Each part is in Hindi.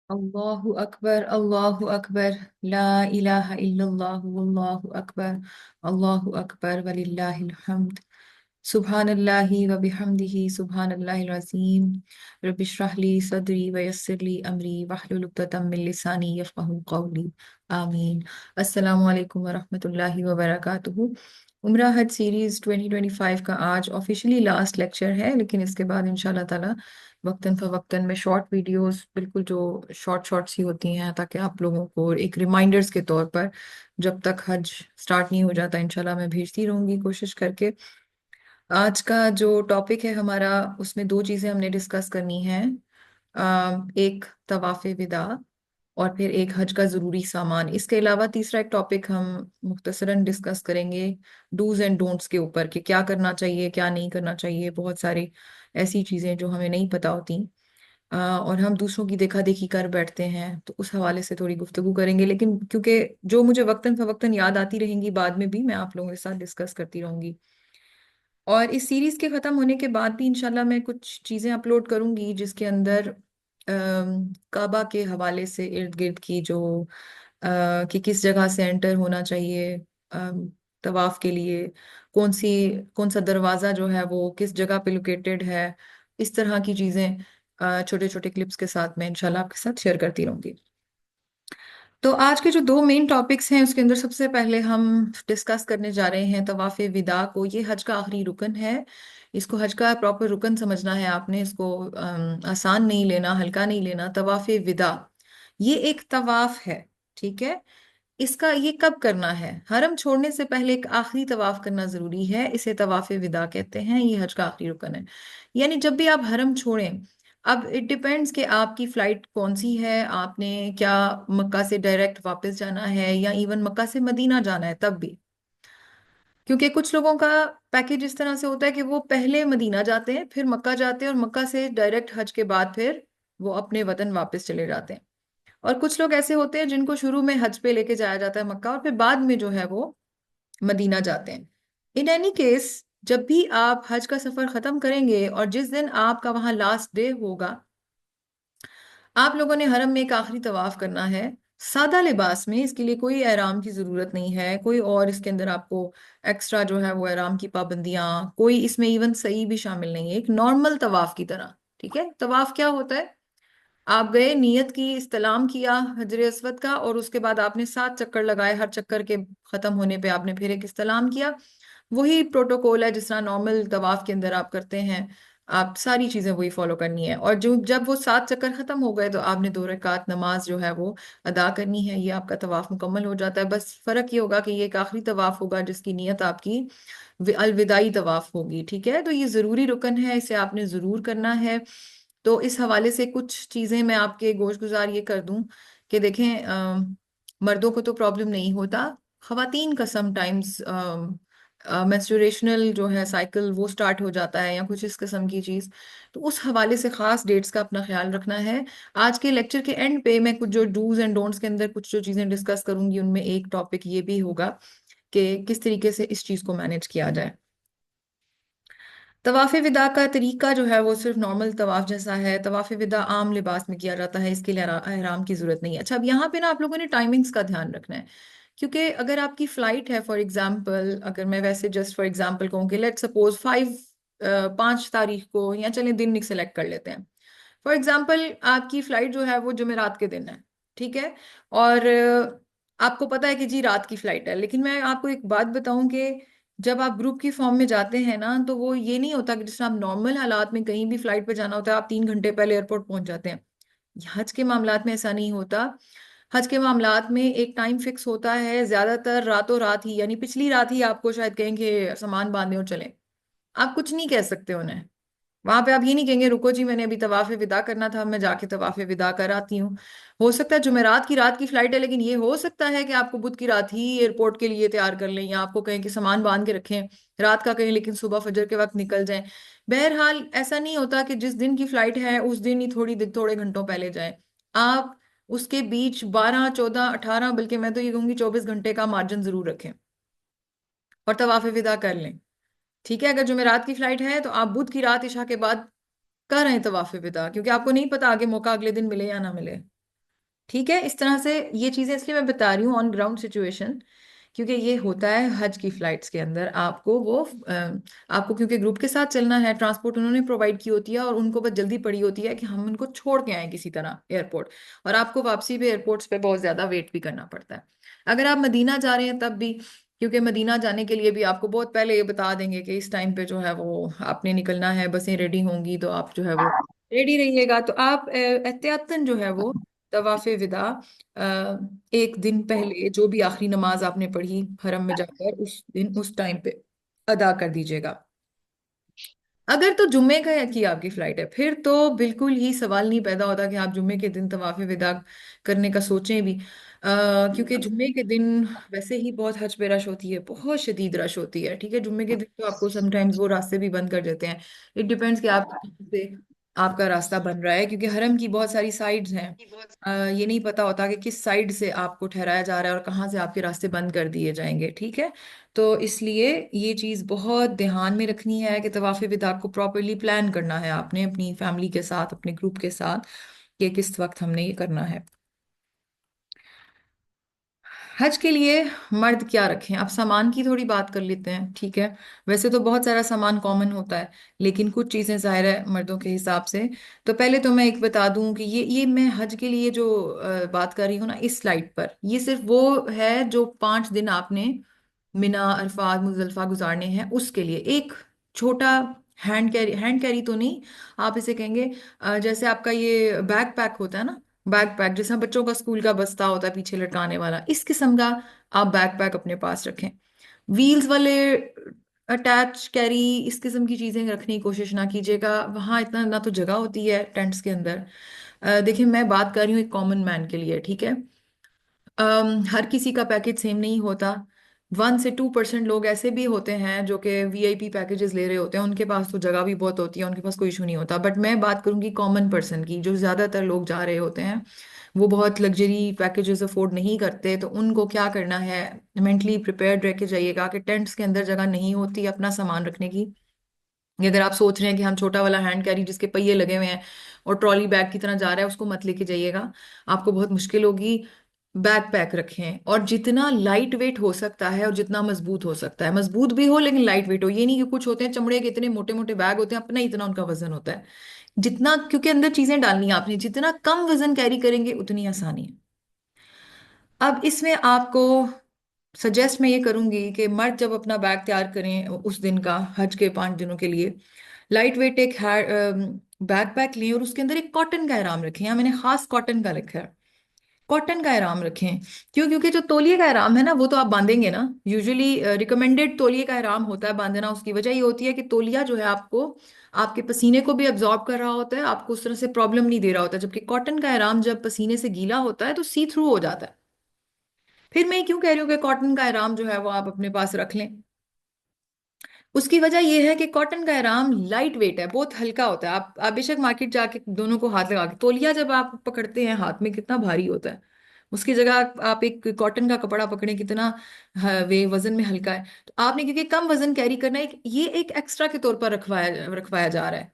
अल्लाहु अकबर, ला इलाहा इल्लल्लाह, वल्लाहु अकबर, अल्लाहु अकबर वलिल्लाहिल हम्द। सुब्हानल्लाहि व बिहम्दिही, सुब्हानल्लाहिल अज़ीम। रब्बि इश्रह ली सदरी व यस्सिर ली अमरी वहलुल उक़्दतम मिन लिसानी यफ़क़हू क़ौली। आमीन। अस्सलामु अलैकुम व रहमतुल्लाहि व बरकातुहू। उम्रा हज सीरीज 2025 का आज ऑफिशियली लास्ट लेक्चर है, लेकिन इसके बाद इंशाल्लाह ताला वक्तन फ़वक्तन में शॉर्ट वीडियोस, बिल्कुल जो शॉर्ट शॉर्ट सी होती हैं, ताकि आप लोगों को एक रिमाइंडर्स के तौर पर जब तक हज स्टार्ट नहीं हो जाता इंशाल्लाह मैं भेजती रहूंगी कोशिश करके। आज का जो टॉपिक है हमारा, उसमें दो चीज़ें हमने डिस्कस करनी है। एक तवाफ़े विदा और फिर एक हज का ज़रूरी सामान। इसके अलावा तीसरा एक टॉपिक हम मुख्तसरन डिस्कस करेंगे डूज एंड डोंट्स के ऊपर, कि क्या करना चाहिए क्या नहीं करना चाहिए। बहुत सारी ऐसी चीज़ें जो हमें नहीं पता होती, और हम दूसरों की देखा देखी कर बैठते हैं, तो उस हवाले से थोड़ी गुफ्तगू करेंगे। लेकिन क्योंकि जो मुझे वक्तन फवक्तन याद आती रहेंगी, बाद में भी मैं आप लोगों के साथ डिस्कस करती रहूंगी। और इस सीरीज के खत्म होने के बाद भी इंशाल्लाह मैं कुछ चीजें अपलोड करूंगी, जिसके अंदर काबा के हवाले से इर्द गिर्द की जो कि किस जगह से एंटर होना चाहिए तवाफ के लिए, कौन सा दरवाजा जो है वो किस जगह पे लोकेटेड है, इस तरह की चीजें छोटे छोटे क्लिप्स के साथ मैं इंशाल्लाह आपके साथ शेयर करती रहूंगी। तो आज के जो दो मेन टॉपिक्स हैं, उसके अंदर सबसे पहले हम डिस्कस करने जा रहे हैं तवाफ़े विदा को। ये हज का आखिरी रुकन है। इसको हज का प्रॉपर रुकन समझना है आपने। इसको आसान नहीं लेना, हल्का नहीं लेना। तवाफ़े विदा ये एक तवाफ है, ठीक है। इसका ये कब करना है? हरम छोड़ने से पहले एक आखिरी तवाफ करना जरूरी है, इसे तवाफ़े विदा कहते हैं। ये हज का आखिरी रुकन है। यानी जब भी आप हरम छोड़ें, अब इट डिपेंड्स कि आपकी फ्लाइट कौन सी है, आपने क्या मक्का से डायरेक्ट वापस जाना है या इवन मक्का से मदीना जाना है, तब भी। क्योंकि कुछ लोगों का पैकेज इस तरह से होता है कि वो पहले मदीना जाते हैं, फिर मक्का जाते हैं, और मक्का से डायरेक्ट हज के बाद फिर वो अपने वतन वापस चले जाते हैं। और कुछ लोग ऐसे होते हैं जिनको शुरू में हज पे लेके जाया जाता है मक्का, और फिर बाद में जो है वो मदीना जाते हैं। इन एनी केस, जब भी आप हज का सफर खत्म करेंगे और जिस दिन आपका वहां लास्ट डे होगा, आप लोगों ने हरम में एक आखिरी तवाफ करना है सादा लिबास में। इसके लिए कोई एहराम की जरूरत नहीं है, कोई और इसके अंदर आपको एक्स्ट्रा जो है वो एहराम की पाबंदियां, कोई इसमें इवन सही भी शामिल नहीं है, एक नॉर्मल तवाफ की तरह। ठीक है। तवाफ क्या होता है? आप गए, नियत की, इस्तलाम किया हजर अस्वद का, और उसके बाद आपने 7 चक्कर लगाए। हर चक्कर के खत्म होने पे आपने फिर एक इस्तलाम किया। वही प्रोटोकॉल है जिस तरह नॉर्मल तवाफ के अंदर आप करते हैं। आप सारी चीजें वही फॉलो करनी है। और जो जब वो 7 चक्कर खत्म हो गए, तो आपने 2 रकात नमाज जो है वो अदा करनी है। ये आपका तवाफ मुकम्मल हो जाता है। बस फर्क ये होगा कि ये एक आखिरी तवाफ होगा जिसकी नियत आपकी अलविदाई तवाफ होगी। ठीक है। तो ये जरूरी रुकन है, इसे आपने जरूर करना है। तो इस हवाले से कुछ चीजें मैं आपके गोशगुजार ये कर दूं कि देखें, मर्दों को तो प्रॉब्लम नहीं होता, खवातीन का समटाइम्स मेंस्ट्रुएशनल जो है साइकिल वो स्टार्ट हो जाता है, या कुछ इस किस्म की चीज। तो उस हवाले से खास डेट्स का अपना ख्याल रखना है। आज के लेक्चर के एंड पे मैं कुछ जो डूज एंड डोंट्स के अंदर कुछ जो चीजें डिस्कस करूंगी, उनमें एक टॉपिक ये भी होगा कि किस तरीके से इस चीज को मैनेज किया जाए। तवाफ़े विदा का तरीका जो है वो सिर्फ नॉर्मल तवाफ जैसा है। तवाफ़े विदा आम लिबास में किया जाता है, इसके लिए एहराम की जरूरत नहीं है। अच्छा, अब यहाँ पे ना आप लोगों ने टाइमिंग्स का ध्यान रखना है। क्योंकि अगर आपकी फ्लाइट है, फॉर एग्जांपल, अगर मैं वैसे जस्ट फॉर एग्जांपल कहूँ कि लेट सपोज 5 तारीख को, या चलें दिन सेलेक्ट कर लेते हैं। फॉर एग्जांपल आपकी फ्लाइट जो है वो जुमेरात के दिन है, ठीक है। और आपको पता है कि जी रात की फ्लाइट है। लेकिन मैं आपको एक बात बताऊं कि जब आप ग्रुप की फॉर्म में जाते हैं ना, तो वो ये नहीं होता कि जैसे आप नॉर्मल हालात में कहीं भी फ्लाइट पे जाना होता है, आप 3 घंटे पहले एयरपोर्ट पहुंच जाते हैं। हज के मामलात में ऐसा नहीं होता। हज के मामलात में एक टाइम फिक्स होता है, ज्यादातर रातों रात ही, यानी पिछली रात ही आपको शायद कहेंगे सामान बांधे और चले। आप कुछ नहीं कह सकते उन्हें। वहां पे आप ये नहीं कहेंगे रुको जी मैंने अभी तवाफ़े विदा करना था, मैं जाके तवाफ़े विदा कर आती हूँ। हो सकता है जुमेरात की रात की फ्लाइट है, लेकिन ये हो सकता है कि आपको बुध की रात ही एयरपोर्ट के लिए तैयार कर लें, या आपको कहें कि सामान बांध के रखें रात का, कहें लेकिन सुबह फजर के वक्त निकल जाएं। बहरहाल ऐसा नहीं होता कि जिस दिन की फ्लाइट है उस दिन ही थोड़े घंटों पहले जाएं। आप उसके बीच 12, 14, 18, बल्कि मैं तो ये कहूंगी 24 घंटे का मार्जिन जरूर रखें और तवाफ़े विदा कर लें। ठीक है। अगर जुमेरात की फ्लाइट है तो आप बुध की रात इशा के बाद कर रहे हैं तवाफ़े विदा, क्योंकि आपको नहीं पता आगे मौका अगले दिन मिले या ना मिले। ठीक है, इस तरह से ये चीजें इसलिए मैं बता रही हूँ ऑन ग्राउंड सिचुएशन, क्योंकि ये होता है हज की फ्लाइट्स के अंदर। आपको वो आपको क्योंकि ग्रुप के साथ चलना है, ट्रांसपोर्ट उन्होंने प्रोवाइड की होती है और उनको बस जल्दी पड़ी होती है कि हम उनको छोड़ के आए किसी तरह एयरपोर्ट। और आपको वापसी पे एयरपोर्ट्स पे बहुत ज्यादा वेट भी करना पड़ता है। अगर आप मदीना जा रहे हैं तब भी, क्योंकि मदीना जाने के लिए भी आपको बहुत पहले ये बता देंगे कि इस टाइम पे जो है वो आपने निकलना है, बसें रेडी होंगी, तो आप जो है वो रेडी रहिएगा। तो आप एहतियातन जो है वो तवाफे विदा एक दिन पहले जो भी आखिरी नमाज आपने पढ़ी हरम में जाकर उस दिन उस टाइम पे अदा कर दीजिएगा। अगर तो जुम्मे का की आपकी फ्लाइट है, फिर तो बिल्कुल ही सवाल नहीं पैदा होता कि आप जुम्मे के दिन तवाफे विदा करने का सोचें भी। क्योंकि जुम्मे के दिन वैसे ही बहुत हज पे रश होती है, बहुत शदीद रश होती है। ठीक है, जुम्मे के दिन तो आपको समटाइम्स वो रास्ते भी बंद कर देते हैं। इट डिपेंड्स कि आप कहाँ से आपका रास्ता बन रहा है, क्योंकि हरम की बहुत सारी साइड्स हैं। ये नहीं पता होता कि किस साइड से आपको ठहराया जा रहा है और कहाँ से आपके रास्ते बंद कर दिए जाएंगे। ठीक है, तो इसलिए ये चीज़ बहुत ध्यान में रखनी है कि तवाफ़े विदा को प्रॉपरली प्लान करना है आपने अपनी फैमिली के साथ, अपने ग्रुप के साथ, कि किस वक्त हमने ये करना है। हज के लिए मर्द क्या रखें, अब सामान की थोड़ी बात कर लेते हैं। ठीक है, वैसे तो बहुत सारा सामान कॉमन होता है, लेकिन कुछ चीज़ें जाहिर है मर्दों के हिसाब से। तो पहले तो मैं एक बता दूं कि ये मैं हज के लिए जो बात कर रही हूँ ना इस स्लाइड पर, ये सिर्फ वो है जो 5 दिन आपने मिना अरफात मुजदलिफा गुजारने हैं उसके लिए। एक छोटा हैंड कैरी तो नहीं, आप इसे कहेंगे जैसे आपका ये बैग पैक होता है ना, बैग पैक जैसा बच्चों का स्कूल का बस्ता होता है पीछे लटकाने वाला, इस किस्म का आप बैग पैक अपने पास रखें। व्हील्स वाले अटैच कैरी इस किस्म की चीजें रखने की कोशिश ना कीजिएगा, वहां इतना ना तो जगह होती है टेंट्स के अंदर। देखिए मैं बात कर रही हूँ एक कॉमन मैन के लिए। ठीक है, हर किसी का पैकेज सेम नहीं होता। 1 से 2% लोग ऐसे भी होते हैं जो कि वीआईपी पैकेजेस ले रहे होते हैं, उनके पास तो जगह भी बहुत होती है, उनके पास कोई इशू नहीं होता। बट मैं बात करूंगी कॉमन पर्सन की, जो ज्यादातर लोग जा रहे होते हैं, वो बहुत लग्जरी पैकेजेस अफोर्ड नहीं करते। तो उनको क्या करना है, मेंटली प्रिपेयर्ड रह के जाइएगा कि टेंट्स के अंदर जगह नहीं होती अपना सामान रखने की। ये अगर आप सोच रहे हैं कि हम छोटा वाला हैंड कैरी जिसके पहिए लगे हुए हैं और ट्रॉली बैग की तरह जा रहा है उसको मत लेके जाइएगा, आपको बहुत मुश्किल होगी। बैग पैक रखें, और जितना लाइट वेट हो सकता है और जितना मजबूत हो सकता है, मजबूत भी हो लेकिन लाइट वेट हो। ये नहीं कि कुछ होते हैं चमड़े के इतने मोटे मोटे बैग होते हैं, अपना इतना उनका वजन होता है। जितना, क्योंकि अंदर चीजें डालनी है आपने, जितना कम वजन कैरी करेंगे उतनी आसानी है। अब इसमें आपको सजेस्ट मैं ये करूंगी कि मर्द जब अपना बैग तैयार करें उस दिन का, हज के 5 दिनों के लिए, लाइट वेट एक बैग पैक लें और उसके अंदर एक कॉटन का एहराम रखें। यहाँ मैंने खास कॉटन का रखा है, कॉटन का एहराम रखें। क्यों? क्योंकि जो तौलिए का एहराम है ना वो तो आप बांधेंगे ना, यूजुअली रिकमेंडेड तौलिए का एहराम होता है बांधना। उसकी वजह ये होती है कि तौलिया जो है आपको आपके पसीने को भी अब्जॉर्ब कर रहा होता है, आपको उस तरह से प्रॉब्लम नहीं दे रहा होता। जबकि कॉटन का एहराम जब पसीने से गीला होता है तो सी थ्रू हो जाता है। फिर मैं क्यों कह रही हूँ कि कॉटन का एहराम जो है वो आप अपने पास रख लें, उसकी वजह यह है कि कॉटन का एहराम लाइट वेट है, बहुत हल्का होता है। आप बेशक मार्केट जाके दोनों को हाथ लगा के, तौलिया जब आप पकड़ते हैं हाथ में कितना भारी होता है, उसकी जगह आप एक कॉटन का कपड़ा पकड़ें कितना वे वजन में हल्का है। तो आपने क्योंकि कम वजन कैरी करना है, ये एक एक्स्ट्रा के तौर पर रखवाया रखवाया जा रहा है।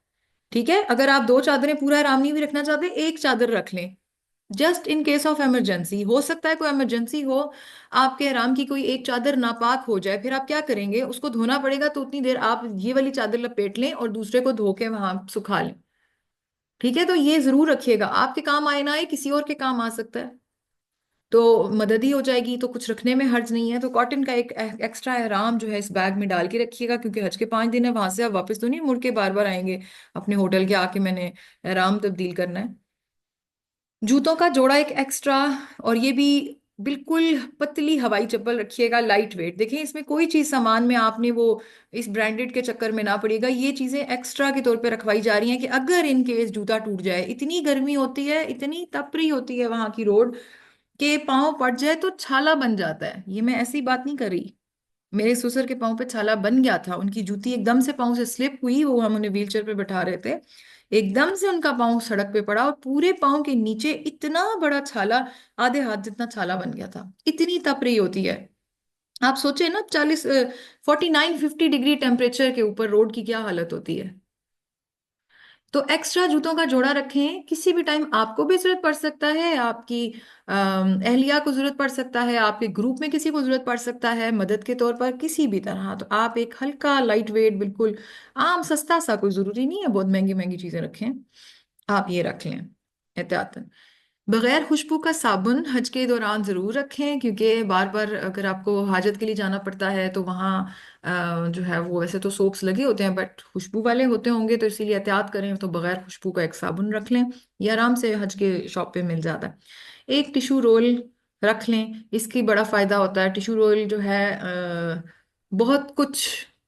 ठीक है, अगर आप 2 चादरें पूरा आराम नहीं भी रखना चाहते, एक चादर रख लें, just in case of emergency. हो सकता है कोई इमरजेंसी हो, आपके आराम की कोई एक चादर नापाक हो जाए, फिर आप क्या करेंगे, उसको धोना पड़ेगा। तो उतनी देर आप ये वाली चादर लपेट लें और दूसरे को धो के वहां सुखा लें। ठीक है, तो ये जरूर रखिएगा, आपके काम आए ना आए किसी और के काम आ सकता है, तो मदद ही हो जाएगी। तो कुछ रखने में हर्ज नहीं है। तो कॉटन का एक एक्स्ट्रा आराम जो है इस बैग में डाल के रखिएगा, क्योंकि हज के 5 दिन है, वहां से आप वापस तो नहीं मुड़ के बार बार आएंगे अपने होटल के आके मैंने आराम तब्दील करना है। जूतों का जोड़ा एक एक्स्ट्रा, और ये भी बिल्कुल पतली हवाई चप्पल रखिएगा, लाइट वेट। देखिए इसमें कोई चीज सामान में आपने वो इस ब्रांडेड के चक्कर में ना पड़ेगा, ये चीजें एक्स्ट्रा के तौर पे रखवाई जा रही हैं कि अगर इन केस जूता टूट जाए, इतनी गर्मी होती है, इतनी तपरी होती है वहां की रोड, के पाँव पड़ जाए तो छाला बन जाता है। ये मैं ऐसी बात नहीं कर रही, मेरे ससुर के पाँव पे छाला बन गया था, उनकी जूती एकदम से पाँव से स्लिप हुई, वो हम उन्हें व्हीलचेयर पे बैठा रहे थे, एकदम से उनका पाँव सड़क पे पड़ा और पूरे पाँव के नीचे इतना बड़ा छाला, आधे हाथ जितना छाला बन गया था। इतनी तप रही होती है, आप सोचे ना, 49-50 डिग्री टेम्परेचर के ऊपर रोड की क्या हालत होती है। तो एक्स्ट्रा जूतों का जोड़ा रखें, किसी भी टाइम आपको भी जरूरत पड़ सकता है, आपकी अहलिया को जरूरत पड़ सकता है, आपके ग्रुप में किसी को जरूरत पड़ सकता है मदद के तौर पर किसी भी तरह। तो आप एक हल्का लाइट वेट, बिल्कुल आम सस्ता सा, कोई जरूरी नहीं है बहुत महंगी महंगी चीजें रखें, आप ये रख लें एहतियातन। बगैर खुशबू का साबुन हज के दौरान जरूर रखें, क्योंकि बार बार अगर आपको हाजत के लिए जाना पड़ता है तो वहाँ जो है वो वैसे तो सोप्स लगे होते हैं बट खुशबू वाले होते होंगे, तो इसीलिए एहतियात करें, तो बगैर खुशबू का एक साबुन रख लें। ये आराम से हज के शॉप पे मिल जाता है। एक टिश्यू रोल रख लें, इसकी बड़ा फायदा होता है। टिश्यू रोल जो है बहुत कुछ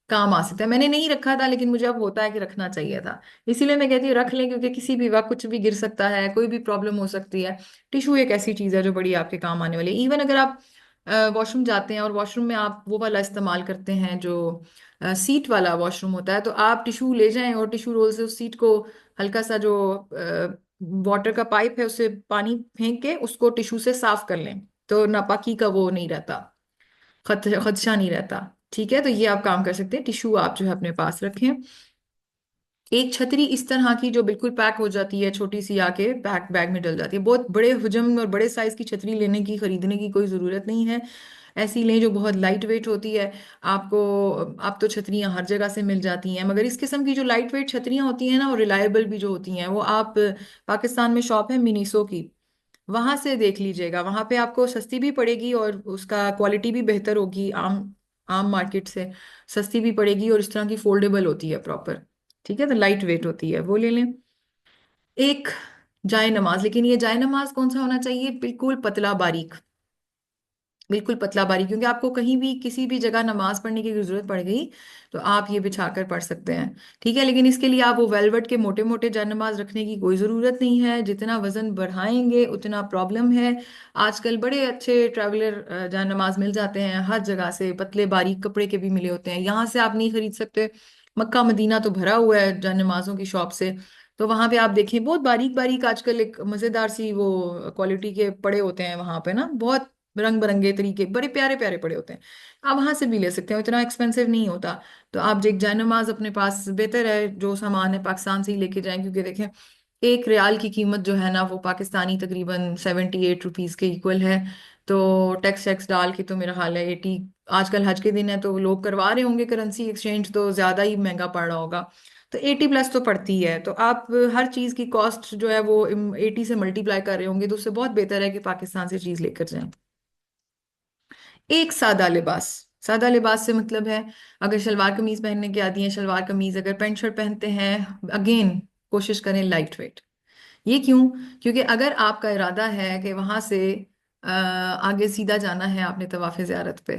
काम आ सकता है। मैंने नहीं रखा था लेकिन मुझे अब होता है कि रखना चाहिए था, इसीलिए मैं कहती हूँ रख लें, क्योंकि किसी भी वक्त कुछ भी गिर सकता है, कोई भी प्रॉब्लम हो सकती है। टिश्यू एक ऐसी चीज है जो बड़ी आपके काम आने वाली है। इवन अगर आप वॉशरूम जाते हैं और वॉशरूम में आप वो वाला इस्तेमाल करते हैं जो सीट वाला वॉशरूम होता है, तो आप टिश्यू ले जाएं और टिश्यू रोल से उस सीट को हल्का सा जो वाटर का पाइप है उससे पानी फेंक के उसको टिश्यू से साफ कर लें, तो नापाकी का वो नहीं रहता, खदशा नहीं रहता। ठीक है, तो ये आप काम कर सकते हैं। टिश्यू आप जो है अपने पास रखें। एक छतरी इस तरह की जो बिल्कुल पैक हो जाती है, छोटी सी आके पैक बैग में डल जाती है। बहुत बड़े हुजम और बड़े साइज की छतरी लेने की, खरीदने की कोई ज़रूरत नहीं है। ऐसी लें जो बहुत लाइट वेट होती है। आपको आप तो छतरियां हर जगह से मिल जाती हैं, मगर इस किस्म की जो लाइट वेट छतरियां होती हैं ना, और रिलायबल भी जो होती हैं, वो आप पाकिस्तान में शॉप है मिनीसो की, वहां से देख लीजिएगा। वहां पे आपको सस्ती भी पड़ेगी और उसका क्वालिटी भी बेहतर होगी, आम आम मार्केट से सस्ती भी पड़ेगी, और इस तरह की फोल्डेबल होती है प्रॉपर। ठीक है, तो लाइट वेट होती है, वो ले लें। एक जाए नमाज, लेकिन ये जाए नमाज कौन सा होना चाहिए? बिल्कुल पतला बारीक, बिल्कुल पतला बारीक, क्योंकि आपको कहीं भी किसी भी जगह नमाज पढ़ने की जरूरत पड़ गई तो आप ये बिछा कर पढ़ सकते हैं। ठीक है, लेकिन इसके लिए आप वो वेलवेट के मोटे मोटे जाय नमाज रखने की कोई जरूरत नहीं है। जितना वजन बढ़ाएंगे उतना प्रॉब्लम है। आजकल बड़े अच्छे ट्रैवलर जाय नमाज मिल जाते हैं हर जगह से, पतले बारीक कपड़े के भी मिले होते हैं। यहाँ से आप नहीं खरीद सकते, मक्का मदीना तो भरा हुआ है जाय नमाजों की शॉप से। तो वहां पे आप देखें बहुत बारीक बारीक, आजकल एक मजेदार सी वो क्वालिटी के पड़े होते हैं वहां पे ना, बहुत रंग बिरंगे तरीके, बड़े प्यारे प्यारे पड़े होते हैं। आप वहां से भी ले सकते हो, इतना एक्सपेंसिव नहीं होता। तो आप एक जायनमाज अपने पास बेहतर है, जो सामान है पाकिस्तान से ही लेके जाएं, क्योंकि देखें एक रियाल की कीमत जो है ना वो पाकिस्तानी तकरीबन 78 रुपीज के इक्वल है। तो टैक्स टैक्स डाल के तो मेरा हाल है 80। आजकल हज के दिन है तो लोग करवा रहे होंगे करेंसी एक्सचेंज, तो ज्यादा ही महंगा पड़ रहा होगा। तो 80 प्लस तो पड़ती है। तो आप हर चीज की कॉस्ट जो है वो 80 से मल्टीप्लाई कर रहे होंगे, तो उससे बहुत बेहतर है कि पाकिस्तान से चीज लेकर जाएं। एक सादा लिबास, सादा लिबास से मतलब है अगर शलवार कमीज पहनने के आदी हैं शलवार कमीज, अगर पैंट शर्ट पहनते हैं अगेन कोशिश करें लाइट वेट। ये क्यों? क्योंकि अगर आपका इरादा है कि वहां से आगे सीधा जाना है आपने तवाफ़े ज़ियारत पे,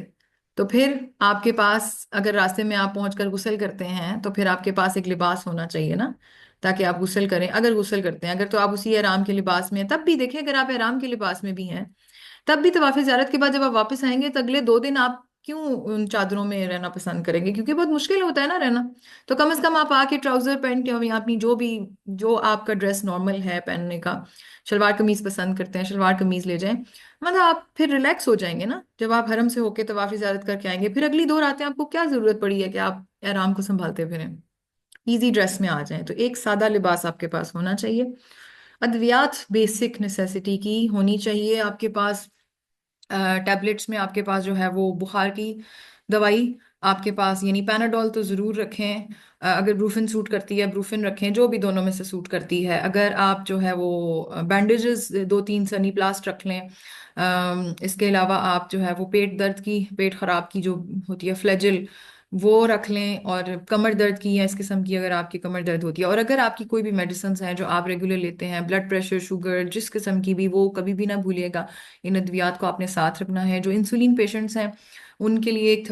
तो फिर आपके पास अगर रास्ते में आप पहुंचकर गुस्ल करते हैं तो फिर आपके पास एक लिबास होना चाहिए ना, ताकि आप गुस्ल करें। अगर गुस्ल करते हैं, अगर तो आप उसी एहराम के लिबास में हैं, तब भी देखें अगर आप एहराम के लिबास में भी हैं तब भी तवाफ़े ज़ियारत के बाद जब आप वापस आएंगे तो अगले 2 दिन आप क्यों उन चादरों में रहना पसंद करेंगे? क्योंकि बहुत मुश्किल होता है ना रहना। तो कम से कम आप आके ट्राउजर पैंट या अपनी जो भी, जो आपका ड्रेस नॉर्मल है पहनने का, शलवार कमीज पसंद करते हैं शलवार कमीज ले जाएं। मतलब आप फिर रिलैक्स हो जाएंगे ना, जब आप हरम से होके तवाफ़े ज़ियारत करके आएंगे, फिर अगली 2 रातें आपको क्या जरूरत पड़ी है कि आप आराम को संभालते फिरें, इजी ड्रेस में आ जाएं। तो एक सादा लिबास आपके पास होना चाहिए। अद्वियात बेसिक नेसेसिटी की होनी चाहिए आपके पास। टैबलेट्स में आपके पास जो है वो बुखार की दवाई आपके पास, यानी पैनाडोल तो ज़रूर रखें। अगर ब्रूफिन सूट करती है ब्रूफिन रखें, जो भी दोनों में से सूट करती है। अगर आप जो है वो बैंडेजेस 2-3 सनी प्लास्ट रख लें। इसके अलावा आप जो है वो पेट दर्द की, पेट ख़राब की जो होती है फ्लेजिल, वो रख लें। और कमर दर्द की या इस किस्म की अगर आपकी कमर दर्द होती है, और अगर आपकी कोई भी मेडिसिन हैं जो आप रेगुलर लेते हैं, ब्लड प्रेशर शुगर जिस किस्म की भी, वो कभी भी ना भूलिएगा इन अद्वियात को आपने साथ रखना है। जो इंसुलिन पेशेंट्स हैं उनके लिए एक